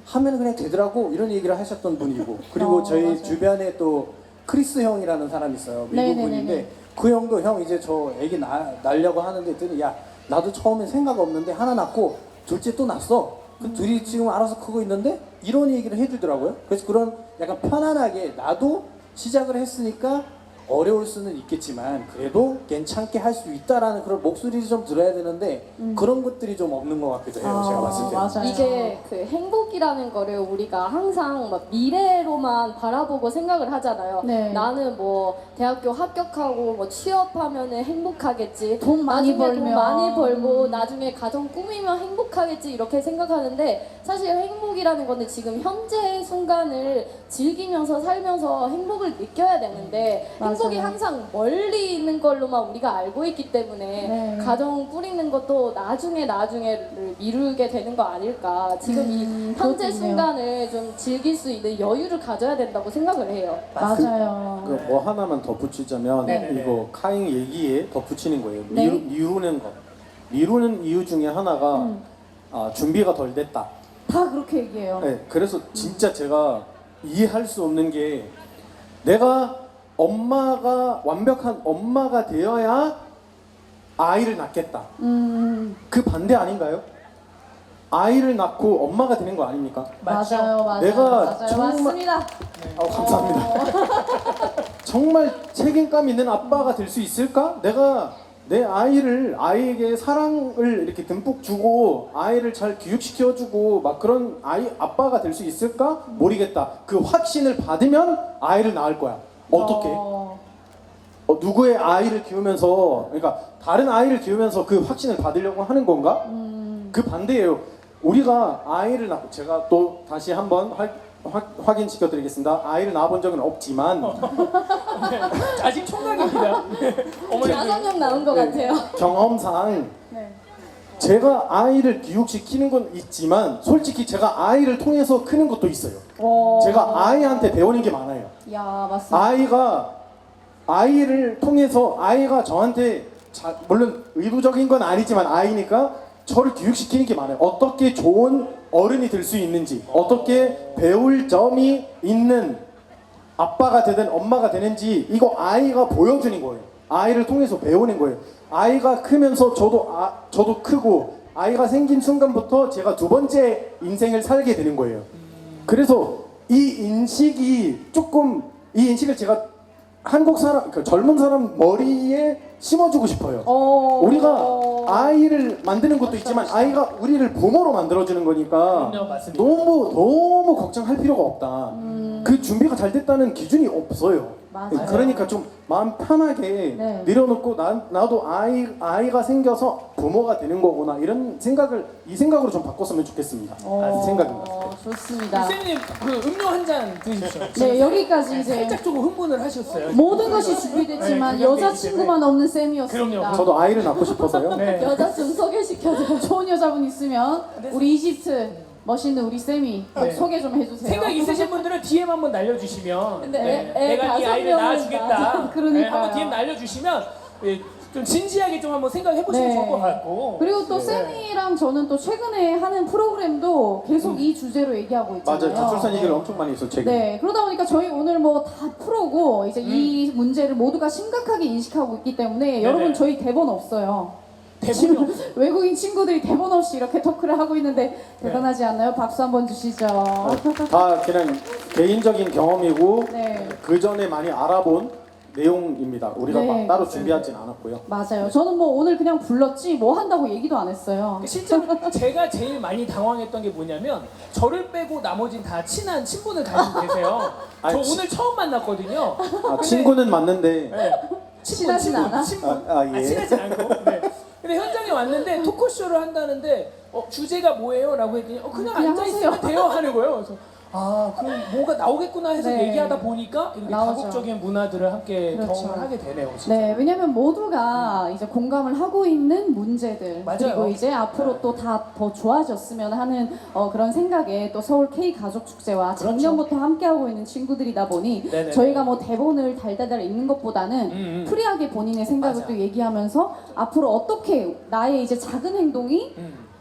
하면 그냥 되더라고 이런 얘기를 하셨던 분이고 그리고 저희 맞아요. 주변에 또 크리스 형이라는 사람이 있어요. 미국 네네네네. 분인데 그 형도 형 이제 저 애기 낳으려고 하는데 했더니 야 나도 처음엔 생각 없는데 하나 낳고 둘째 또 낳았어. 그 둘이 지금 알아서 크고 있는데 이런 얘기를 해주더라고요. 그래서 그런 약간 편안하게 나도 시작을 했으니까 어려울 수는 있겠지만 그래도 괜찮게 할 수 있다라는 그런 목소리를 좀 들어야 되는데 그런 것들이 좀 없는 것 같기도 해요. 제가 봤을 때. 맞아요. 이게 그 행복이라는 거를 우리가 항상 막 미래로만 바라보고 생각을 하잖아요. 네. 나는 뭐 대학교 합격하고 뭐 취업하면은 행복하겠지. 돈 많이 나중에 돈 벌면. 많이 벌고 나중에 가정 꾸미면 행복하겠지 이렇게 생각하는데 사실 행복이라는 거는 지금 현재 순간을 즐기면서 살면서 행복을 느껴야 되는데 행복이 맞아요. 항상 멀리 있는 걸로만 우리가 알고 있기 때문에 네. 가정 꾸리는 것도 나중에를 미루게 되는 거 아닐까. 지금 이 그것도 현재 있네요. 순간을 좀 즐길 수 있는 여유를 가져야 된다고 생각을 해요. 맞아요. 뭐 하나만 덧붙이자면 네네네. 이거 카잉 얘기에 덧붙이는 거예요. 네. 미루는 것. 미루는 이유 중에 하나가 준비가 덜 됐다. 다 그렇게 얘기해요. 네, 그래서 진짜 제가 이해할 수 없는 게 내가 완벽한 엄마가 되어야 아이를 낳겠다. 그 반대 아닌가요? 아이를 낳고 엄마가 되는 거 아닙니까? 맞아요, 맞아요. 내가 맞아요. 정말- 맞습니다. 감사합니다. 정말 책임감 있는 아빠가 될 수 있을까? 내가 내 아이에게 사랑을 이렇게 듬뿍 주고 아이를 잘 교육시켜주고 막 그런 아빠가 될 수 있을까? 모르겠다. 그 확신을 받으면 아이를 낳을 거야. 어떻게? 누구의 아이를 키우면서 그러니까 다른 아이를 키우면서 그 확신을 받으려고 하는 건가? 그 반대예요. 우리가 아이를 낳고 제가 또 다시 한번 확인시켜 드리겠습니다. 아이를 낳아본 적은 없지만 아직 총각입니다. 어머니 5명 나온 것 같아요. 경험상 네. 제가 아이를 교육시키는 건 있지만 솔직히 제가 아이를 통해서 크는 것도 있어요. 제가 아이한테 배우는 게 많아요. 야, 맞습니다. 아이를 통해서 아이가 저한테 물론 의도적인 건 아니지만 아이니까 저를 교육시키는 게 많아요. 어떻게 좋은 어른이 될 수 있는지, 어떻게 배울 점이 있는 아빠가 되든 엄마가 되는지 이거 아이가 보여주는 거예요. 아이를 통해서 배우는 거예요. 아이가 크면서 저도 크고 아이가 생긴 순간부터 제가 두 번째 인생을 살게 되는 거예요. 그래서 이 인식을 제가 한국 사람, 젊은 사람 머리에 심어주고 싶어요. 우리가 아이를 만드는 것도 있지만 아이가 우리를 부모로 만들어주는 거니까 그럼요, 맞습니다. 너무 걱정할 필요가 없다. 그 준비가 잘 됐다는 기준이 없어요. 맞아요. 그러니까 좀 마음 편하게 네. 내려놓고 나도 아이가 생겨서 부모가 되는 거구나 이런 이 생각으로 좀 바꿨으면 좋겠습니다. 생각입니다. 좋습니다. 쌤님 그 음료 한 잔 드십시오. 네, 여기까지 이제 살짝 조금 흥분을 하셨어요. 모든 것이 준비됐지만 네, 여자친구만 없는 쌤이었습니다. 그럼요. 저도 아이를 낳고 싶어서요. 네. 여자 좀 소개시켜줘. 좋은 여자분 있으면 우리 이집트 멋있는 우리 쌤이 네. 소개 좀 해주세요. 생각 있으신 분들은 DM 한번 날려주시면 근데 내가 이 아이를 낳아주겠다. 낳아줘. 그러니까요. 한번 DM 날려주시면 좀 진지하게 좀 한번 생각해보시면 네. 좋을 것 같고. 그리고 또 쌤이랑 저는 또 최근에 하는 프로그램도 계속 이 주제로 얘기하고 있잖아요. 맞아요. 저출산 얘기를 엄청 많이 했어요. 최근에. 네, 그러다 보니까 저희 오늘 뭐 다 프로고 이제 이 문제를 모두가 심각하게 인식하고 있기 때문에 여러분 저희 대본 없어요. 대본이 없어요. 외국인 친구들이 대본 없이 이렇게 토크를 하고 있는데 대단하지 않나요? 박수 한번 주시죠. 다 그냥 개인적인 경험이고 네. 그 전에 많이 알아본 내용입니다. 우리가 네. 막 따로 준비하진 않았고요. 맞아요. 저는 뭐 오늘 그냥 불렀지 뭐 한다고 얘기도 안 했어요. 실제로 제가 제일 많이 당황했던 게 뭐냐면 저를 빼고 나머진 다 친한 친분을 가지고 계세요. 저 아니, 오늘 처음 만났거든요. 아, 친구는 맞는데 네. 친하진 않아? 친분. 예. 친하진 않고. 네. 근데 현장에 왔는데 토크쇼를 한다는데 주제가 뭐예요? 라고 했더니 그냥 그냥 앉아있으면 하세요. 돼요 하는 거예요. 그래서 그럼 뭐가 나오겠구나 해서 네. 얘기하다 보니까 이렇게 나오죠. 다국적인 문화들을 함께 그렇죠. 경험을 하게 되네요. 진짜. 네, 왜냐면 모두가 이제 공감을 하고 있는 문제들 맞아요. 그리고 이제 앞으로 또 다 더 좋아졌으면 하는 그런 생각에 또 서울 K 가족 축제와 작년부터 함께 하고 있는 친구들이다 보니 네네네. 저희가 뭐 대본을 달달달 읽는 것보다는 프리하게 본인의 생각을 맞아. 또 얘기하면서 앞으로 어떻게 나의 이제 작은 행동이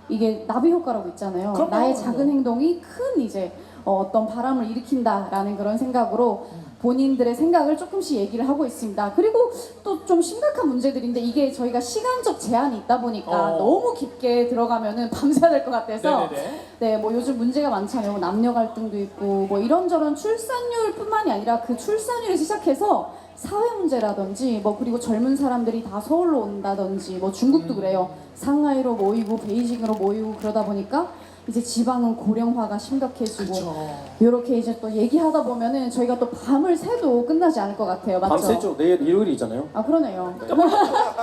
이게 나비 효과라고 있잖아요. 그럼요. 나의 작은 행동이 큰 이제 어떤 바람을 일으킨다라는 그런 생각으로 본인들의 생각을 조금씩 얘기를 하고 있습니다. 그리고 또 좀 심각한 문제들인데 이게 저희가 시간적 제한이 있다 보니까 너무 깊게 들어가면은 밤새야 될 것 같아서 네네네. 네, 뭐 요즘 문제가 많잖아요. 뭐 남녀 갈등도 있고 뭐 이런저런 출산율뿐만이 아니라 그 출산율에 시작해서 사회 문제라든지 뭐 그리고 젊은 사람들이 다 서울로 온다든지 뭐 중국도 그래요. 상하이로 모이고 베이징으로 모이고 그러다 보니까 이제 지방은 고령화가 심각해지고 이렇게 이제 또 얘기하다 보면은 저희가 또 밤을 새도 끝나지 않을 것 같아요. 맞죠? 밤새죠. 내일 일요일이잖아요. 아 그러네요.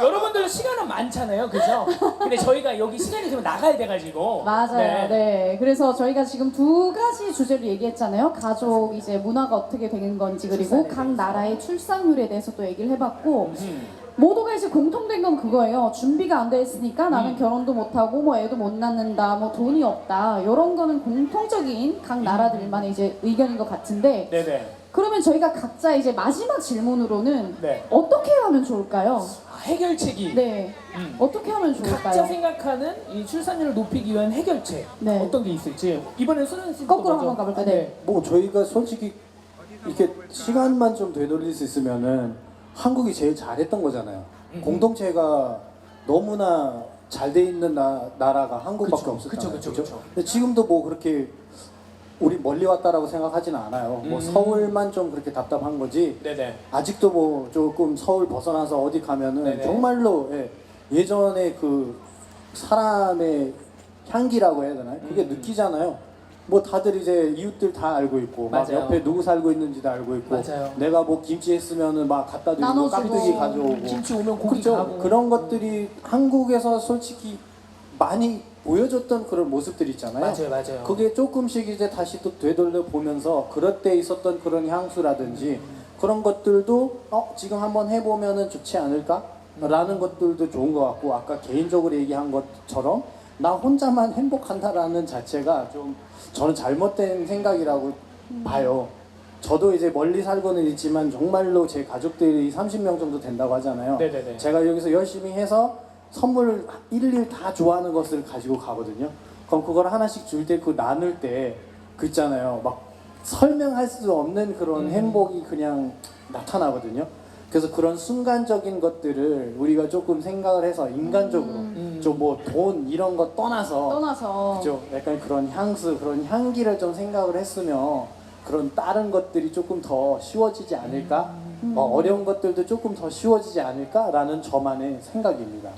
여러분들 시간은 많잖아요, 그죠? 근데 저희가 여기 시간이 있으면 나가야 돼가지고. 맞아요. 네. 그래서 저희가 지금 두 가지 주제를 얘기했잖아요. 가족 이제 문화가 어떻게 되는 건지 그리고 각 나라의 출산율에 대해서 또 얘기를 해봤고 모두가 이제 공통된 건 그거예요. 준비가 안 돼 있으니까 나는 결혼도 못 하고 뭐 애도 못 낳는다, 뭐 돈이 없다 이런 거는 공통적인 각 나라들만의 이제 의견인 것 같은데. 네네. 그러면 저희가 각자 이제 마지막 질문으로는 네. 어떻게 하면 좋을까요? 해결책이. 네. 어떻게 하면 좋을까요? 각자 생각하는 이 출산율을 높이기 위한 해결책 네. 어떤 게 있을지 이번에는 수능 씨 거꾸로 한번 가볼까요? 네. 뭐 저희가 솔직히 이렇게 시간만 좀 되돌릴 수 있으면은 한국이 제일 잘했던 거잖아요. 공동체가 너무나 잘 돼 있는 나라가 한국밖에 없었잖아요. 그쵸. 근데 지금도 뭐 그렇게 우리 멀리 왔다라고 생각하지는 않아요. 뭐 서울만 좀 그렇게 답답한 거지. 네네. 아직도 뭐 조금 서울 벗어나서 어디 가면은 네네. 정말로 예전에 그 사람의 향기라고 해야 되나요? 그게 느끼잖아요. 뭐 다들 이제 이웃들 다 알고 있고 막 맞아요. 옆에 누구 살고 있는지도 알고 있고 맞아요. 내가 뭐 김치 했으면은 막 갖다 드리고 나눠주고. 깍두기 가져오고 김치 오면 고기 그죠? 가고. 그런 것들이 한국에서 솔직히 많이 보여줬던 그런 모습들 있잖아요. 맞아요. 그게 조금씩 이제 다시 또 되돌려 보면서 그럴 때 있었던 그런 향수라든지 그런 것들도 지금 한번 해보면은 좋지 않을까? 라는 것들도 좋은 것 같고 아까 개인적으로 얘기한 것처럼 나 혼자만 행복한다라는 자체가 좀 저는 잘못된 생각이라고 봐요. 저도 이제 멀리 살고는 있지만 정말로 제 가족들이 30명 정도 된다고 하잖아요. 네네네. 제가 여기서 열심히 해서 선물을 일일 다 좋아하는 것을 가지고 가거든요. 그럼 그걸 하나씩 줄 때 그 나눌 때 그 있잖아요. 막 설명할 수 없는 그런 행복이 그냥 나타나거든요. 그래서 그런 순간적인 것들을 우리가 조금 생각을 해서 인간적으로 좀 뭐 돈 이런 거 떠나서 그죠? 약간 그런 향수, 그런 향기를 좀 생각을 했으면 그런 다른 것들이 조금 더 쉬워지지 않을까? 어려운 것들도 조금 더 쉬워지지 않을까라는 저만의 생각입니다.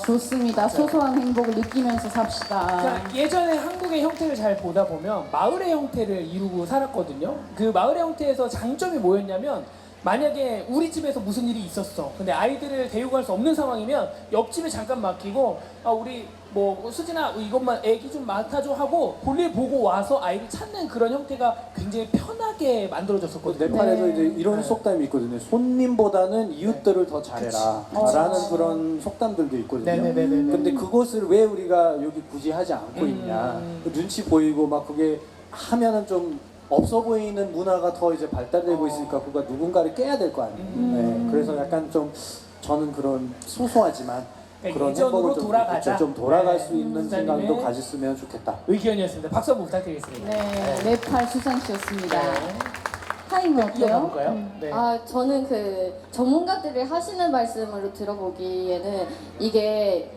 좋습니다. 소소한 행복을 느끼면서 삽시다. 그러니까 예전에 한국의 형태를 잘 보다 보면 마을의 형태를 이루고 살았거든요. 그 마을의 형태에서 장점이 뭐였냐면 만약에 우리 집에서 무슨 일이 있었어. 근데 아이들을 데리고 갈 수 없는 상황이면 옆집에 잠깐 맡기고 우리 뭐 수진아 이것만 애기 좀 맡아줘 하고 볼일 보고 와서 아이를 찾는 그런 형태가 굉장히 편하게 만들어졌었거든요. 네팔에도 네. 이제 이런 속담이 있거든요. 손님보다는 이웃들을 더 잘해라 라는 그런 속담들도 있거든요. 네네네네. 근데 그것을 왜 우리가 여기 굳이 하지 않고 있냐. 눈치 보이고 막 그게 하면은 좀 없어 보이는 문화가 더 이제 발달되고 있으니까 그가 누군가를 깨야 될 거 아니에요. 네, 그래서 약간 좀 저는 그런 소소하지만 그러니까 그런 예전으로 행복을 좀, 돌아가자. 좀 돌아갈 네. 수 있는 수장님의 생각도 가졌으면 좋겠다. 의견이었습니다. 박수 한번 부탁드리겠습니다. 네, 네팔 수산 씨였습니다. 네. 하이는 어때요? 이어가볼까요? 네. 저는 그 전문가들이 하시는 말씀으로 들어보기에는 이게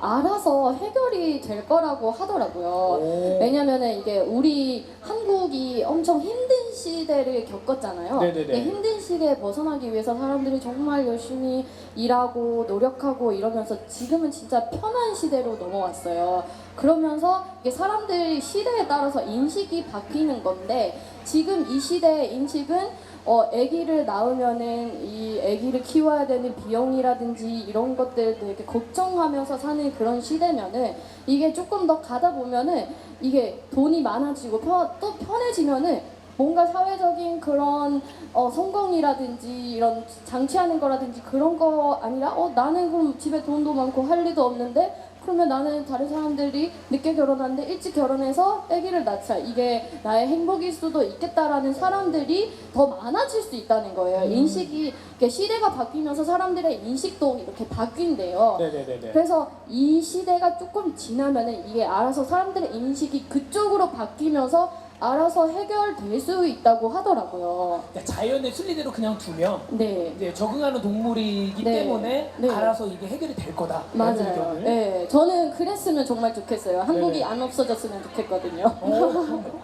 알아서 해결이 될 거라고 하더라고요. 왜냐면은 이게 우리 한국이 엄청 힘든 시대를 겪었잖아요. 네네네. 근데 힘든 시대에 벗어나기 위해서 사람들이 정말 열심히 일하고 노력하고 이러면서 지금은 진짜 편한 시대로 넘어왔어요. 그러면서 이게 사람들이 시대에 따라서 인식이 바뀌는 건데 지금 이 시대의 인식은 아기를 낳으면은 이 아기를 키워야 되는 비용이라든지 이런 것들 되게 걱정하면서 사는 그런 시대면은 이게 조금 더 가다 보면은 이게 돈이 많아지고 또 편해지면은 뭔가 사회적인 그런 성공이라든지 이런 장치하는 거라든지 그런 거 아니라 나는 그럼 집에 돈도 많고 할 일도 없는데 그러면 나는 다른 사람들이 늦게 결혼하는데 일찍 결혼해서 아기를 낳자 이게 나의 행복일 수도 있겠다라는 사람들이 더 많아질 수 있다는 거예요. 인식이 이렇게 시대가 바뀌면서 사람들의 인식도 이렇게 바뀐대요. 네네네네. 그래서 이 시대가 조금 지나면은 이게 알아서 사람들의 인식이 그쪽으로 바뀌면서 알아서 해결될 수 있다고 하더라고요. 그러니까 자연의 순리대로 그냥 두면 네. 이제 적응하는 동물이기 네. 때문에 네. 알아서 이게 해결이 될 거다. 맞아요. 네, 저는 그랬으면 정말 좋겠어요. 한국이 네네. 안 없어졌으면 좋겠거든요.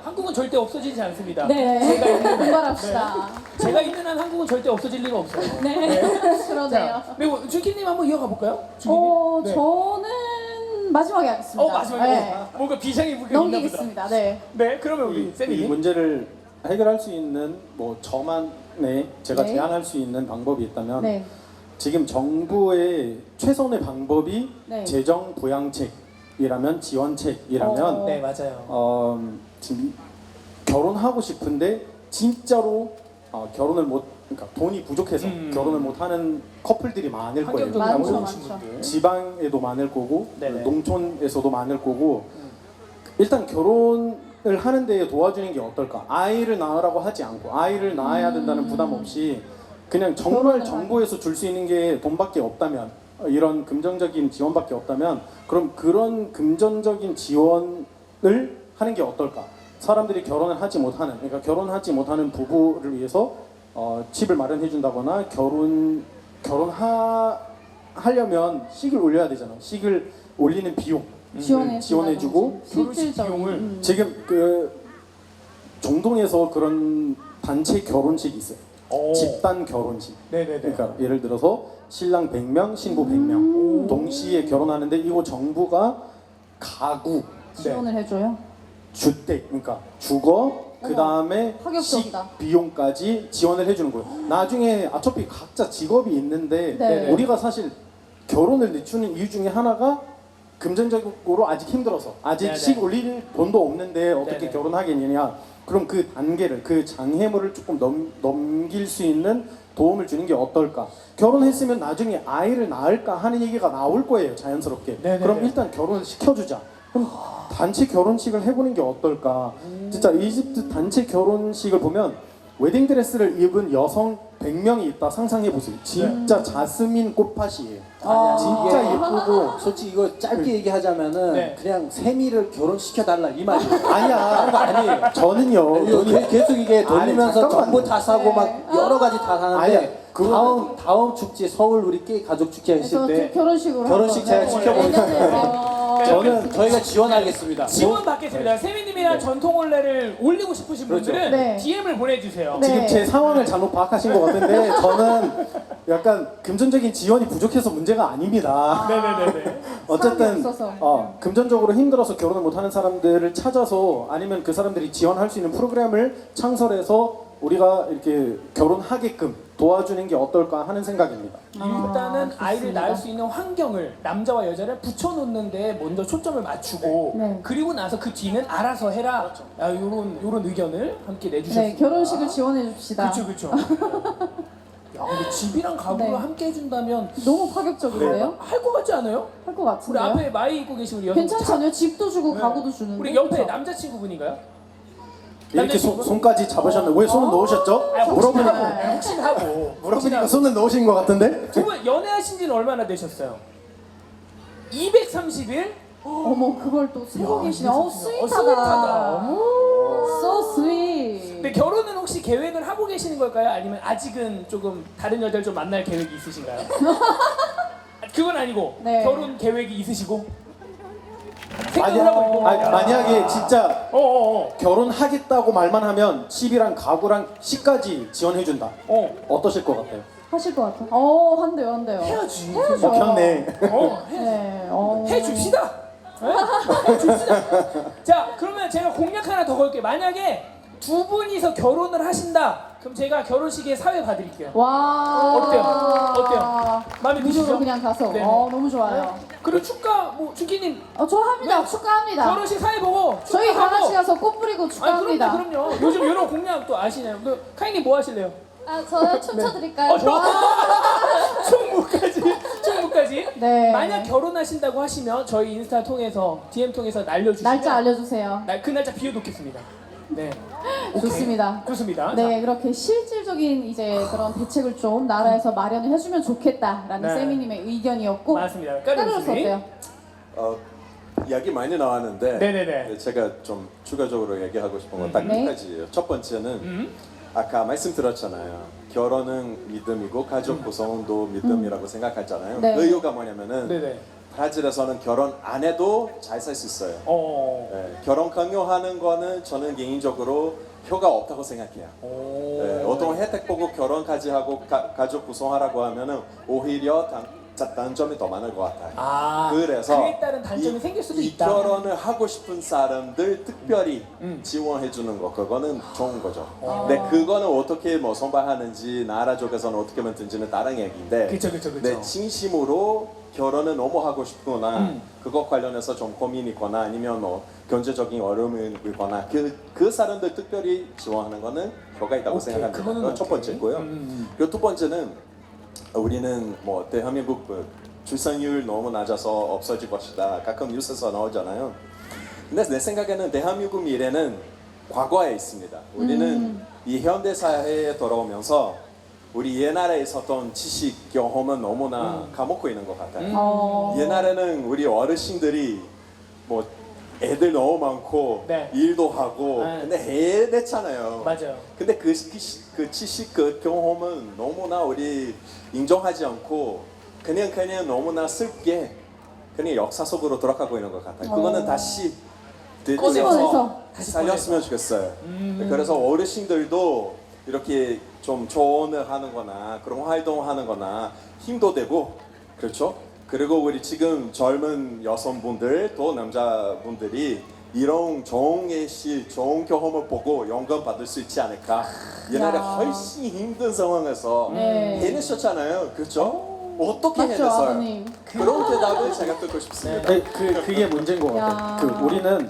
한국은 절대 없어지지 않습니다. 네, 제가 있는 분발합시다. 제가 있는 한 한국은 절대 없어질 리가 없어요. 네, 그러네요. 자, 그리고 준키님 한번 이어가 볼까요? 준키님. 네. 저는 마지막에 하겠습니다. 마지막에 네. 뭔가 비장의 무게가 있나 보다. 넘기겠습니다. 네. 네, 그러면 우리 이 쌤이 문제를 해결할 수 있는 뭐 저만의 제가 네. 제안할 수 있는 방법이 있다면 네. 지금 정부의 최선의 방법이 네. 재정 부양책이라면 지원책이라면 네, 맞아요. 지금 결혼하고 싶은데 진짜로 결혼을 못 그러니까 돈이 부족해서 결혼을 못 하는 커플들이 많을 거예요. 환경적으로 많죠, 어려우신 많죠. 분들. 지방에도 많을 거고 네네. 농촌에서도 많을 거고 일단 결혼을 하는 데 도와주는 게 어떨까? 아이를 낳으라고 하지 않고 아이를 낳아야 된다는 부담 없이 그냥 정말 결혼을 정부에서 줄 수 있는 게 돈밖에 없다면 이런 금전적인 지원밖에 없다면 그럼 그런 금전적인 지원을 하는 게 어떨까? 사람들이 결혼을 하지 못하는 그러니까 결혼하지 못하는 부부를 위해서 집을 마련해 준다거나 하려면 식을 올려야 되잖아. 식을 올리는 비용 지원해주고 실질적인 비용을 지금 그 종동에서 그런 단체 결혼식이 있어요. 집단 결혼식. 네네네. 그러니까 예를 들어서 신랑 100명, 신부 100명 동시에 결혼하는데 이거 정부가 가구, 지원을 해줘요. 주택, 그러니까 주거, 그 다음에 파격적이다. 비용까지 지원을 해주는 거예요. 나중에 어차피 각자 직업이 있는데 네. 우리가 사실 결혼을 늦추는 이유 중에 하나가 금전적으로 아직 힘들어서 아직 네네. 식 올릴 돈도 없는데 어떻게 네네. 결혼하겠느냐. 그럼 그 단계를 그 장애물을 조금 넘길 수 있는 도움을 주는 게 어떨까? 결혼했으면 나중에 아이를 낳을까 하는 얘기가 나올 거예요, 자연스럽게. 네네네. 그럼 일단 결혼을 시켜주자. 그럼 단체 결혼식을 해보는 게 어떨까? 진짜 이집트 단체 결혼식을 보면 웨딩드레스를 입은 여성 100명이 있다 상상해보세요. 진짜 자스민 꽃밭이에요. 진짜 이게 예쁘고 솔직히 이거 짧게 얘기하자면은 네. 그냥 세미를 결혼시켜달라 이 말이에요. 아니야. 아니에요. 저는요. 이거 계속 이게 돌리면서 아니, 잠깐만요. 정보 다 사고 막 여러 가지 다 사는데 아니야. 다음 축제 서울 우리 가족 축제 했을 그래서 때 결혼식으로 결혼식 제가 한번, 지켜보니까 내년에 저는 저희가 지원하겠습니다. 지원 받겠습니다. 세미님이랑 전통혼례를 올리고 싶으신 그렇죠. 분들은 네. DM을 보내주세요. 네. 지금 제 상황을 잘못 파악하신 것 같은데 저는 약간 금전적인 지원이 부족해서 문제가 아닙니다. 네네네네. 어쨌든 사람이 없어서. 금전적으로 힘들어서 결혼을 못하는 사람들을 찾아서 아니면 그 사람들이 지원할 수 있는 프로그램을 창설해서 우리가 이렇게 결혼하게끔 도와주는 게 어떨까 하는 생각입니다. 일단은 아이를 좋습니다. 낳을 수 있는 환경을 남자와 여자를 붙여놓는데 먼저 초점을 맞추고 네. 그리고 나서 그 뒤는 알아서 해라. 요런 의견을 함께 내주셨습니다. 네, 결혼식을 지원해 줍시다. 그렇죠. 야, 근데 집이랑 가구를 네. 함께 해준다면 너무 파격적인데요? 할 것 같지 않아요? 할 것 우리 같은데요? 앞에 마이 입고 계신 우리 여성 괜찮지 않아요? 집도 주고 가구도 주는데. 우리 옆에 그쵸? 남자친구분인가요? 이렇게 손까지 잡으셨는데 왜 손을 넣으셨죠? 물어보니까 혹시 하고 물어보니까 손을 넣으신 것 같은데? 두 분 연애하신 지는 얼마나 되셨어요? 230일? 어머 그걸 또 세고 계시네. 어우 스윗하다. 스윗하다. So sweet. 근데 결혼은 혹시 계획을 하고 계시는 걸까요? 아니면 아직은 조금 다른 여자를 좀 만날 계획이 있으신가요? 그건 아니고 네. 결혼 계획이 있으시고 생각을 하고 있고 만약에 진짜 어어어 결혼하겠다고 말만 하면 집이랑 가구랑 시까지 지원해준다. 어떠실 것 같아요? 하실 것 같아. 한대요, 한대요. 해야지. 해야죠. 먹혔네. 네. 해줍시다. 네? 해줍시다. 자, 그러면 제가 공약 하나 더 걸게요. 만약에 두 분이서 결혼을 하신다. 그럼 제가 결혼식에 사회 봐드릴게요. 와. 어때요? 어때요? 마음에 무료로 드시죠? 그냥 가서. 네네. 너무 좋아요. 그리고 축가 뭐 준기님 저 합니다. 네. 축하합니다. 결혼식 사회 보고 저희 다 축하하고. 같이 가서 꽃 뿌리고 축하합니다. 그럼요. 요즘 이런 공약 또 아시나요? 그 카이님 뭐 하실래요? 아 저요 춤춰드릴까요? 충무까지. 네. 만약 결혼하신다고 하시면 저희 인스타 통해서 DM 통해서 날려주시면 날짜 알려주세요. 그 날짜 비워놓겠습니다. 네. 좋습니다. 좋습니다. 네, 그렇게 실질적인 이제 그런 대책을 좀 나라에서 마련을 해주면 좋겠다라는 네. 세미님의 의견이었고. 맞습니다. 까르로스 까르로스 어때요? 이야기 많이 나왔는데 네네네. 제가 좀 추가적으로 얘기하고 싶은 건 딱 두 네. 가지예요. 첫 번째는 아까 말씀드렸잖아요. 결혼은 믿음이고 가족 구성도 믿음이라고 생각하잖아요. 네. 그 이유가 뭐냐면은 네네. 브라질에서는 결혼 안 해도 잘 살 수 있어요. 네, 결혼 강요하는 거는 저는 개인적으로 효과 없다고 생각해요. 네, 어떤 혜택 보고 결혼까지 하고 가족 구성하라고 하면은 오히려 단점이 더 많을 것 같아요. 그래서 그에 따른 단점이 생길 수도 이 있다. 결혼을 하고 싶은 사람들 특별히 지원해 주는 거 그거는 좋은 거죠. 근데 그거는 어떻게 뭐 선발하는지 나라 쪽에서는 어떻게 만든지는 다른 얘기인데. 그쵸. 내 진심으로 결혼을 너무 하고 싶거나 그것 관련해서 좀 고민이 있거나 아니면 뭐 경제적인 어려움이 있거나 그 사람들 특별히 지원하는 거는 효과 있다고 오케이, 생각합니다. 그거는 그거 첫 오케이. 번째고요. 그리고 두 번째는 우리는 뭐 대한민국 출산율 너무 낮아서 없어질 것이다. 가끔 뉴스에서 나오잖아요. 근데 내 생각에는 대한민국 미래는 과거에 있습니다. 우리는 이 현대 사회에 돌아오면서 우리 옛날에 있었던 지식 경험은 너무나 까먹고 있는 것 같아요. 옛날에는 우리 어르신들이 뭐 애들 너무 많고 네. 일도 하고 네. 근데 해냈잖아요. 맞아요. 근데 그 지식 그 경험은 너무나 우리 인정하지 않고 그냥 너무나 슬프게 그냥 역사 속으로 돌아가고 있는 것 같아요. 그거는 다시 꺼내서. 다시 살렸으면 좋겠어요. 그래서 어르신들도 이렇게 좀 조언을 하는거나 그런 활동하는거나 힘도 되고 그렇죠. 그리고 우리 지금 젊은 여성분들 또 남자분들이 이런 좋은 예시, 좋은 경험을 보고 영감 받을 수 있지 않을까. 옛날에 훨씬 힘든 상황에서 네. 해내셨잖아요. 그렇죠? 어떻게 맞죠, 해냈어요? 아버님. 그런 대답을 제가 듣고 싶습니다. 그게 문제인 것 야. 같아요.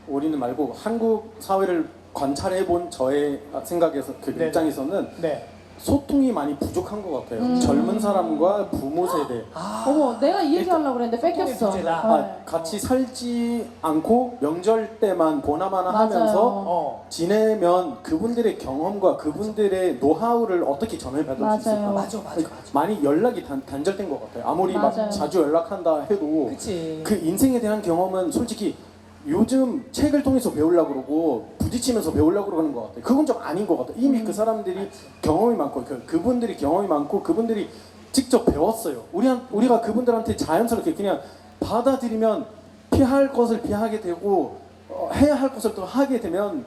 우리는 말고 한국 사회를 관찰해 본 저의 생각에서 네. 입장에서는 네. 소통이 많이 부족한 것 같아요. 젊은 사람과 부모 세대 어머, 내가 이 얘기 하려고 그랬는데 뺏겼어. 문제다. 네. 같이 살지 않고 명절 때만 보나마나 맞아요. 하면서 지내면 그분들의 경험과 그분들의 노하우를 어떻게 전해받을 수 있을까? 맞아. 많이 연락이 단절된 것 같아요. 아무리 막 맞아요. 자주 연락한다 해도 그치. 그 인생에 대한 경험은 솔직히 요즘 책을 통해서 배우려고 그러고 부딪히면서 배우려고 그러는 것 같아요. 그건 좀 아닌 것 같아요. 이미 그 사람들이 경험이 많고 그분들이 경험이 많고 그분들이 직접 배웠어요. 우리가 그분들한테 자연스럽게 그냥 받아들이면 피할 것을 피하게 되고 해야 할 것을 또 하게 되면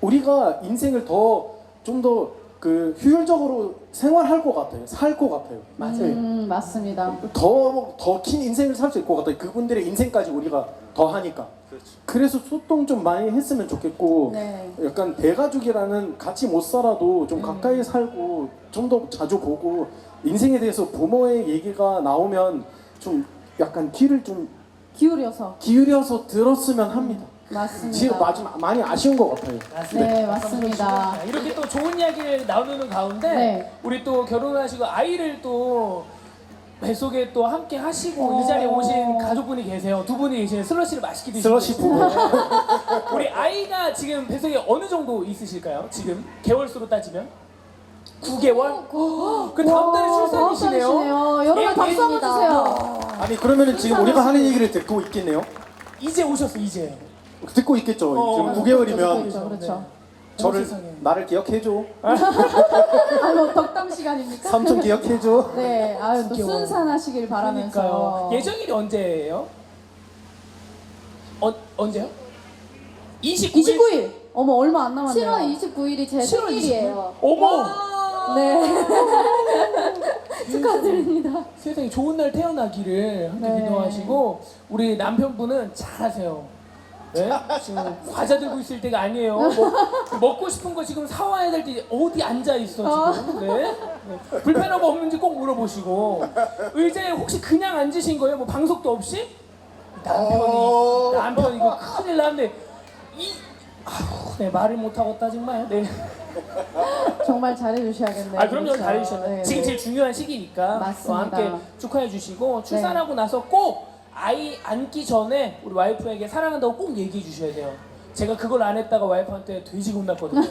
우리가 인생을 좀 더 그 효율적으로 생활할 것 같아요. 살 것 같아요. 맞습니다. 더 긴 인생을 살 수 있을 것 같아요. 그분들의 인생까지 우리가 더 하니까. 그래서 소통 좀 많이 했으면 좋겠고 네. 약간 대가족이라는 같이 못 살아도 좀 가까이 살고 좀 더 자주 보고 인생에 대해서 부모의 얘기가 나오면 좀 약간 귀를 좀 기울여서 들었으면 합니다. 맞습니다. 지금 많이 아쉬운 것 같아요. 네, 맞습니다. 자, 이렇게 또 좋은 이야기를 나누는 가운데 네. 우리 또 결혼하시고 아이를 또 뱃속에 또 함께 하시고 이 자리에 오신 가족분이 계세요. 두 분이 계시는 슬러시를 맛있게 드시고 슬러시 계시고. 부부. 우리 아이가 지금 뱃속에 어느 정도 있으실까요? 지금 개월수로 따지면 9개월? 그 다음 달에 출산이시네요. 여러분 박수 한번 주세요. 아니 그러면은 지금 우리가 하는 얘기를 듣고 있겠네요? 이제 오셨어 이제. 듣고 있겠죠. 지금 9개월이면 그렇죠. 저를 세상에. 나를 기억해줘. 아유 덕담 시간입니까? 삼촌 기억해줘. 네, 아유 또 귀여워. 순산하시길 바라면서. 그러니까요. 예정일이 언제예요? 언제요? 29일. 어머 얼마 안 남았네요. 7월 29일이 제 7월 생일이에요. 어머! 네. 축하드립니다. 세상에 좋은 날 태어나기를 함께 네. 기도하시고 우리 남편분은 잘하세요. 네? 지금 과자 들고 있을 때가 아니에요. 먹고 싶은 거 지금 사와야 될 때 어디 앉아 있어 지금. 네? 네. 불편한 거 없는지 꼭 물어보시고 의자에 혹시 그냥 앉으신 거예요? 뭐 방석도 없이? 남편이 이거 큰일 났네. 네 말을 못 하겠다 정말. 네. 정말 잘해주셔야겠네요. 그럼요 그렇죠? 잘해주셨네. 네, 지금 네. 제일 중요한 시기니까 맞습니다. 또 함께 축하해 주시고 출산하고 나서 꼭 아이 안기 전에 우리 와이프에게 사랑한다고 꼭 얘기해 주셔야 돼요. 제가 그걸 안 했다가 와이프한테 돼지 혼났거든요.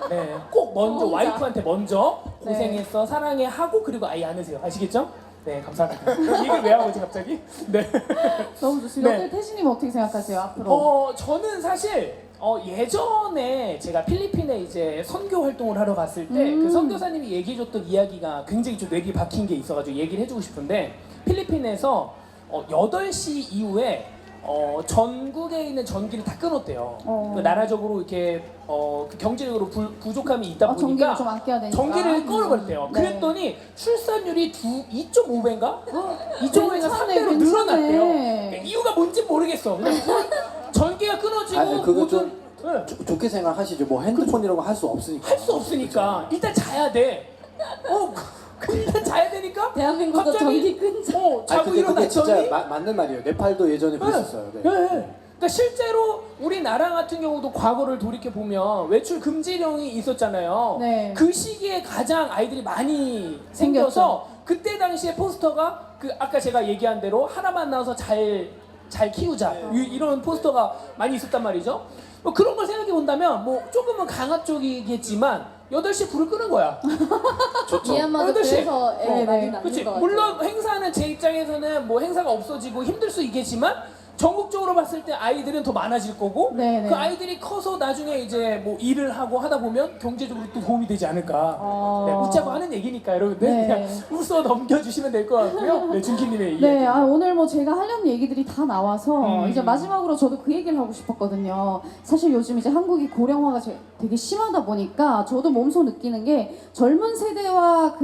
네, 꼭 먼저 와이프한테 먼저 고생했어 사랑해 하고 그리고 아이 안으세요. 아시겠죠? 네, 감사합니다. 이 얘기를 왜 하고 있지 갑자기? 네. 너무 좋습니다. 네. 어때 태신님 어떻게 생각하세요 앞으로? 저는 사실 예전에 제가 필리핀에 이제 선교 활동을 하러 갔을 때 그 선교사님이 얘기해줬던 이야기가 굉장히 좀 뇌에 박힌 게 있어가지고 얘기를 해주고 싶은데 필리핀에서 8시 이후에 전국에 있는 전기를 다 끊었대요. 그 나라적으로 이렇게 그 경제적으로 부족함이 있다 보니까 전기를 좀 아껴야 되니까. 전기를 끊어버렸대요. 네. 그랬더니 출산율이 2.5배인가? 2.5배가 괜찮네, 3배로 괜찮네. 늘어났대요. 그러니까 이유가 뭔지 모르겠어. 그냥 전기가 끊어지고 아니, 그거 모든 좀 좋게 생각하시죠. 뭐 핸드폰 이런 거 할 수 없으니까. 할 수 없으니까 일단 자야 돼. 일단 자야 되니까 대한민국도 전기 끊자. 자고 근데 그게 진짜 일어났더니 맞는 말이에요. 네팔도 예전에 그랬었어요. 네. 그러니까 실제로 우리나라 같은 경우도 과거를 돌이켜 보면 외출 금지령이 있었잖아요. 네. 그 시기에 가장 아이들이 많이 생겨서 그때 당시에 포스터가 그 아까 제가 얘기한 대로 하나만 낳아서 잘 키우자 이런 포스터가 많이 있었단 말이죠. 뭐 그런 걸 생각해 본다면 뭐 조금은 강압 쪽이겠지만 8시에 불을 끄는 거야. 미얀마도 8시. 그래서 애 네, 많이 네. 낳는 그렇지. 것 같아요. 물론 행사는 제 입장에서는 뭐 행사가 없어지고 힘들 수 있겠지만 전국적으로 봤을 때 아이들은 더 많아질 거고 네, 네. 그 아이들이 커서 나중에 이제 뭐 일을 하고 하다 보면 경제적으로 또 도움이 되지 않을까. 네, 웃자고 하는 얘기니까 여러분들 네. 그냥 웃어 넘겨주시면 될 것 같고요. 네, 준키님의 얘기. 네, 오늘 뭐 제가 하려는 얘기들이 다 나와서 이제 마지막으로 저도 그 얘기를 하고 싶었거든요. 사실 요즘 이제 한국이 고령화가 되게 심하다 보니까 저도 몸소 느끼는 게 젊은 세대와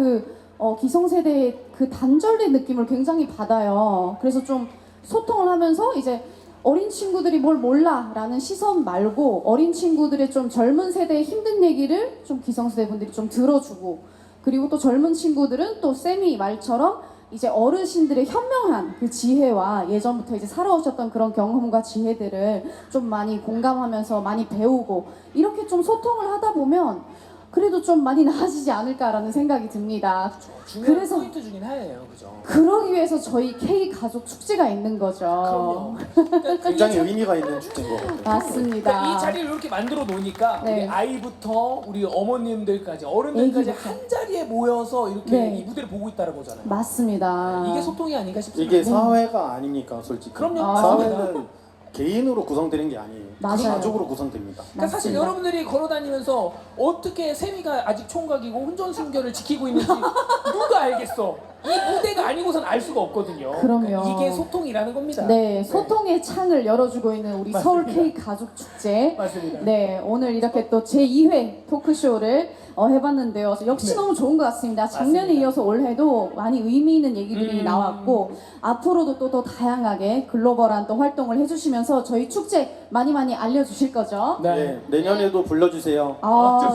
기성세대의 그 단절된 느낌을 굉장히 받아요. 그래서 좀 소통을 하면서 이제 어린 친구들이 뭘 몰라라는 시선 말고 어린 친구들의 좀 젊은 세대의 힘든 얘기를 좀 기성세대 분들이 좀 들어주고 그리고 또 젊은 친구들은 또 쌤이 말처럼 이제 어르신들의 현명한 그 지혜와 예전부터 이제 살아오셨던 그런 경험과 지혜들을 좀 많이 공감하면서 많이 배우고 이렇게 좀 소통을 하다 보면 그래도 좀 많이 나아지지 않을까라는 생각이 듭니다. 중요한 그래서 포인트 중인 하나예요, 그죠? 그러기 위해서 저희 K 가족 축제가 있는 거죠. 그럼요. 굉장히 의미가 있는 축제인 것 같아요. 맞습니다. 그러니까 이 자리를 이렇게 만들어 놓으니까 네. 우리 아이부터 우리 어머님들까지 어른들까지 애기부터. 한 자리에 모여서 이렇게 네. 이 무대를 보고 있다는 거잖아요. 맞습니다. 이게 소통이 아닌가 싶습니다. 이게 사회가 아니니까 솔직히. 그럼요. 사회는 개인으로 구성되는 게 아니에요. 맞아요. 가족으로 구성됩니다. 그러니까 사실 맞습니다. 여러분들이 걸어다니면서 어떻게 세미가 아직 총각이고 혼전순결을 지키고 있는지 누가 알겠어? 이 무대가 아니고선 알 수가 없거든요. 그럼요. 그러니까 이게 소통이라는 겁니다. 네, 소통의 창을 열어주고 있는 우리 서울 K 가족 축제. 맞습니다. 네, 오늘 이렇게 또 제2회 토크쇼를 해봤는데요. 역시 네. 너무 좋은 것 같습니다. 작년에 맞습니다. 이어서 올해도 많이 의미 있는 얘기들이 나왔고 앞으로도 또 더 다양하게 글로벌한 또 활동을 해주시면서 저희 축제 많이 알려주실 거죠? 네, 내년에도 불러주세요.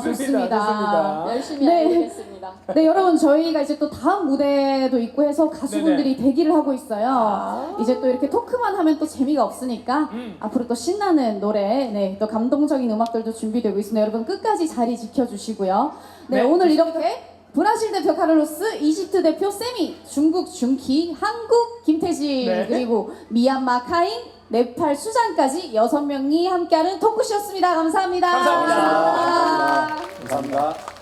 좋습니다. 열심히 네. 알겠습니다. 네, 여러분 저희가 이제 또 다음 무대도 있고 해서 가수분들이 대기를 하고 있어요. 이제 또 이렇게 토크만 하면 또 재미가 없으니까 앞으로 또 신나는 노래, 네, 또 감동적인 음악들도 준비되고 있습니다. 여러분 끝까지 자리 지켜주시고요. 네, 네, 오늘 이렇게 브라질 대표 카를로스, 이집트 대표 세미, 중국 준키, 한국 김태진, 네. 그리고 미얀마 카인, 네팔 수잔까지 6명이 함께하는 토크쇼였습니다. 감사합니다. 감사합니다. 감사합니다. 감사합니다.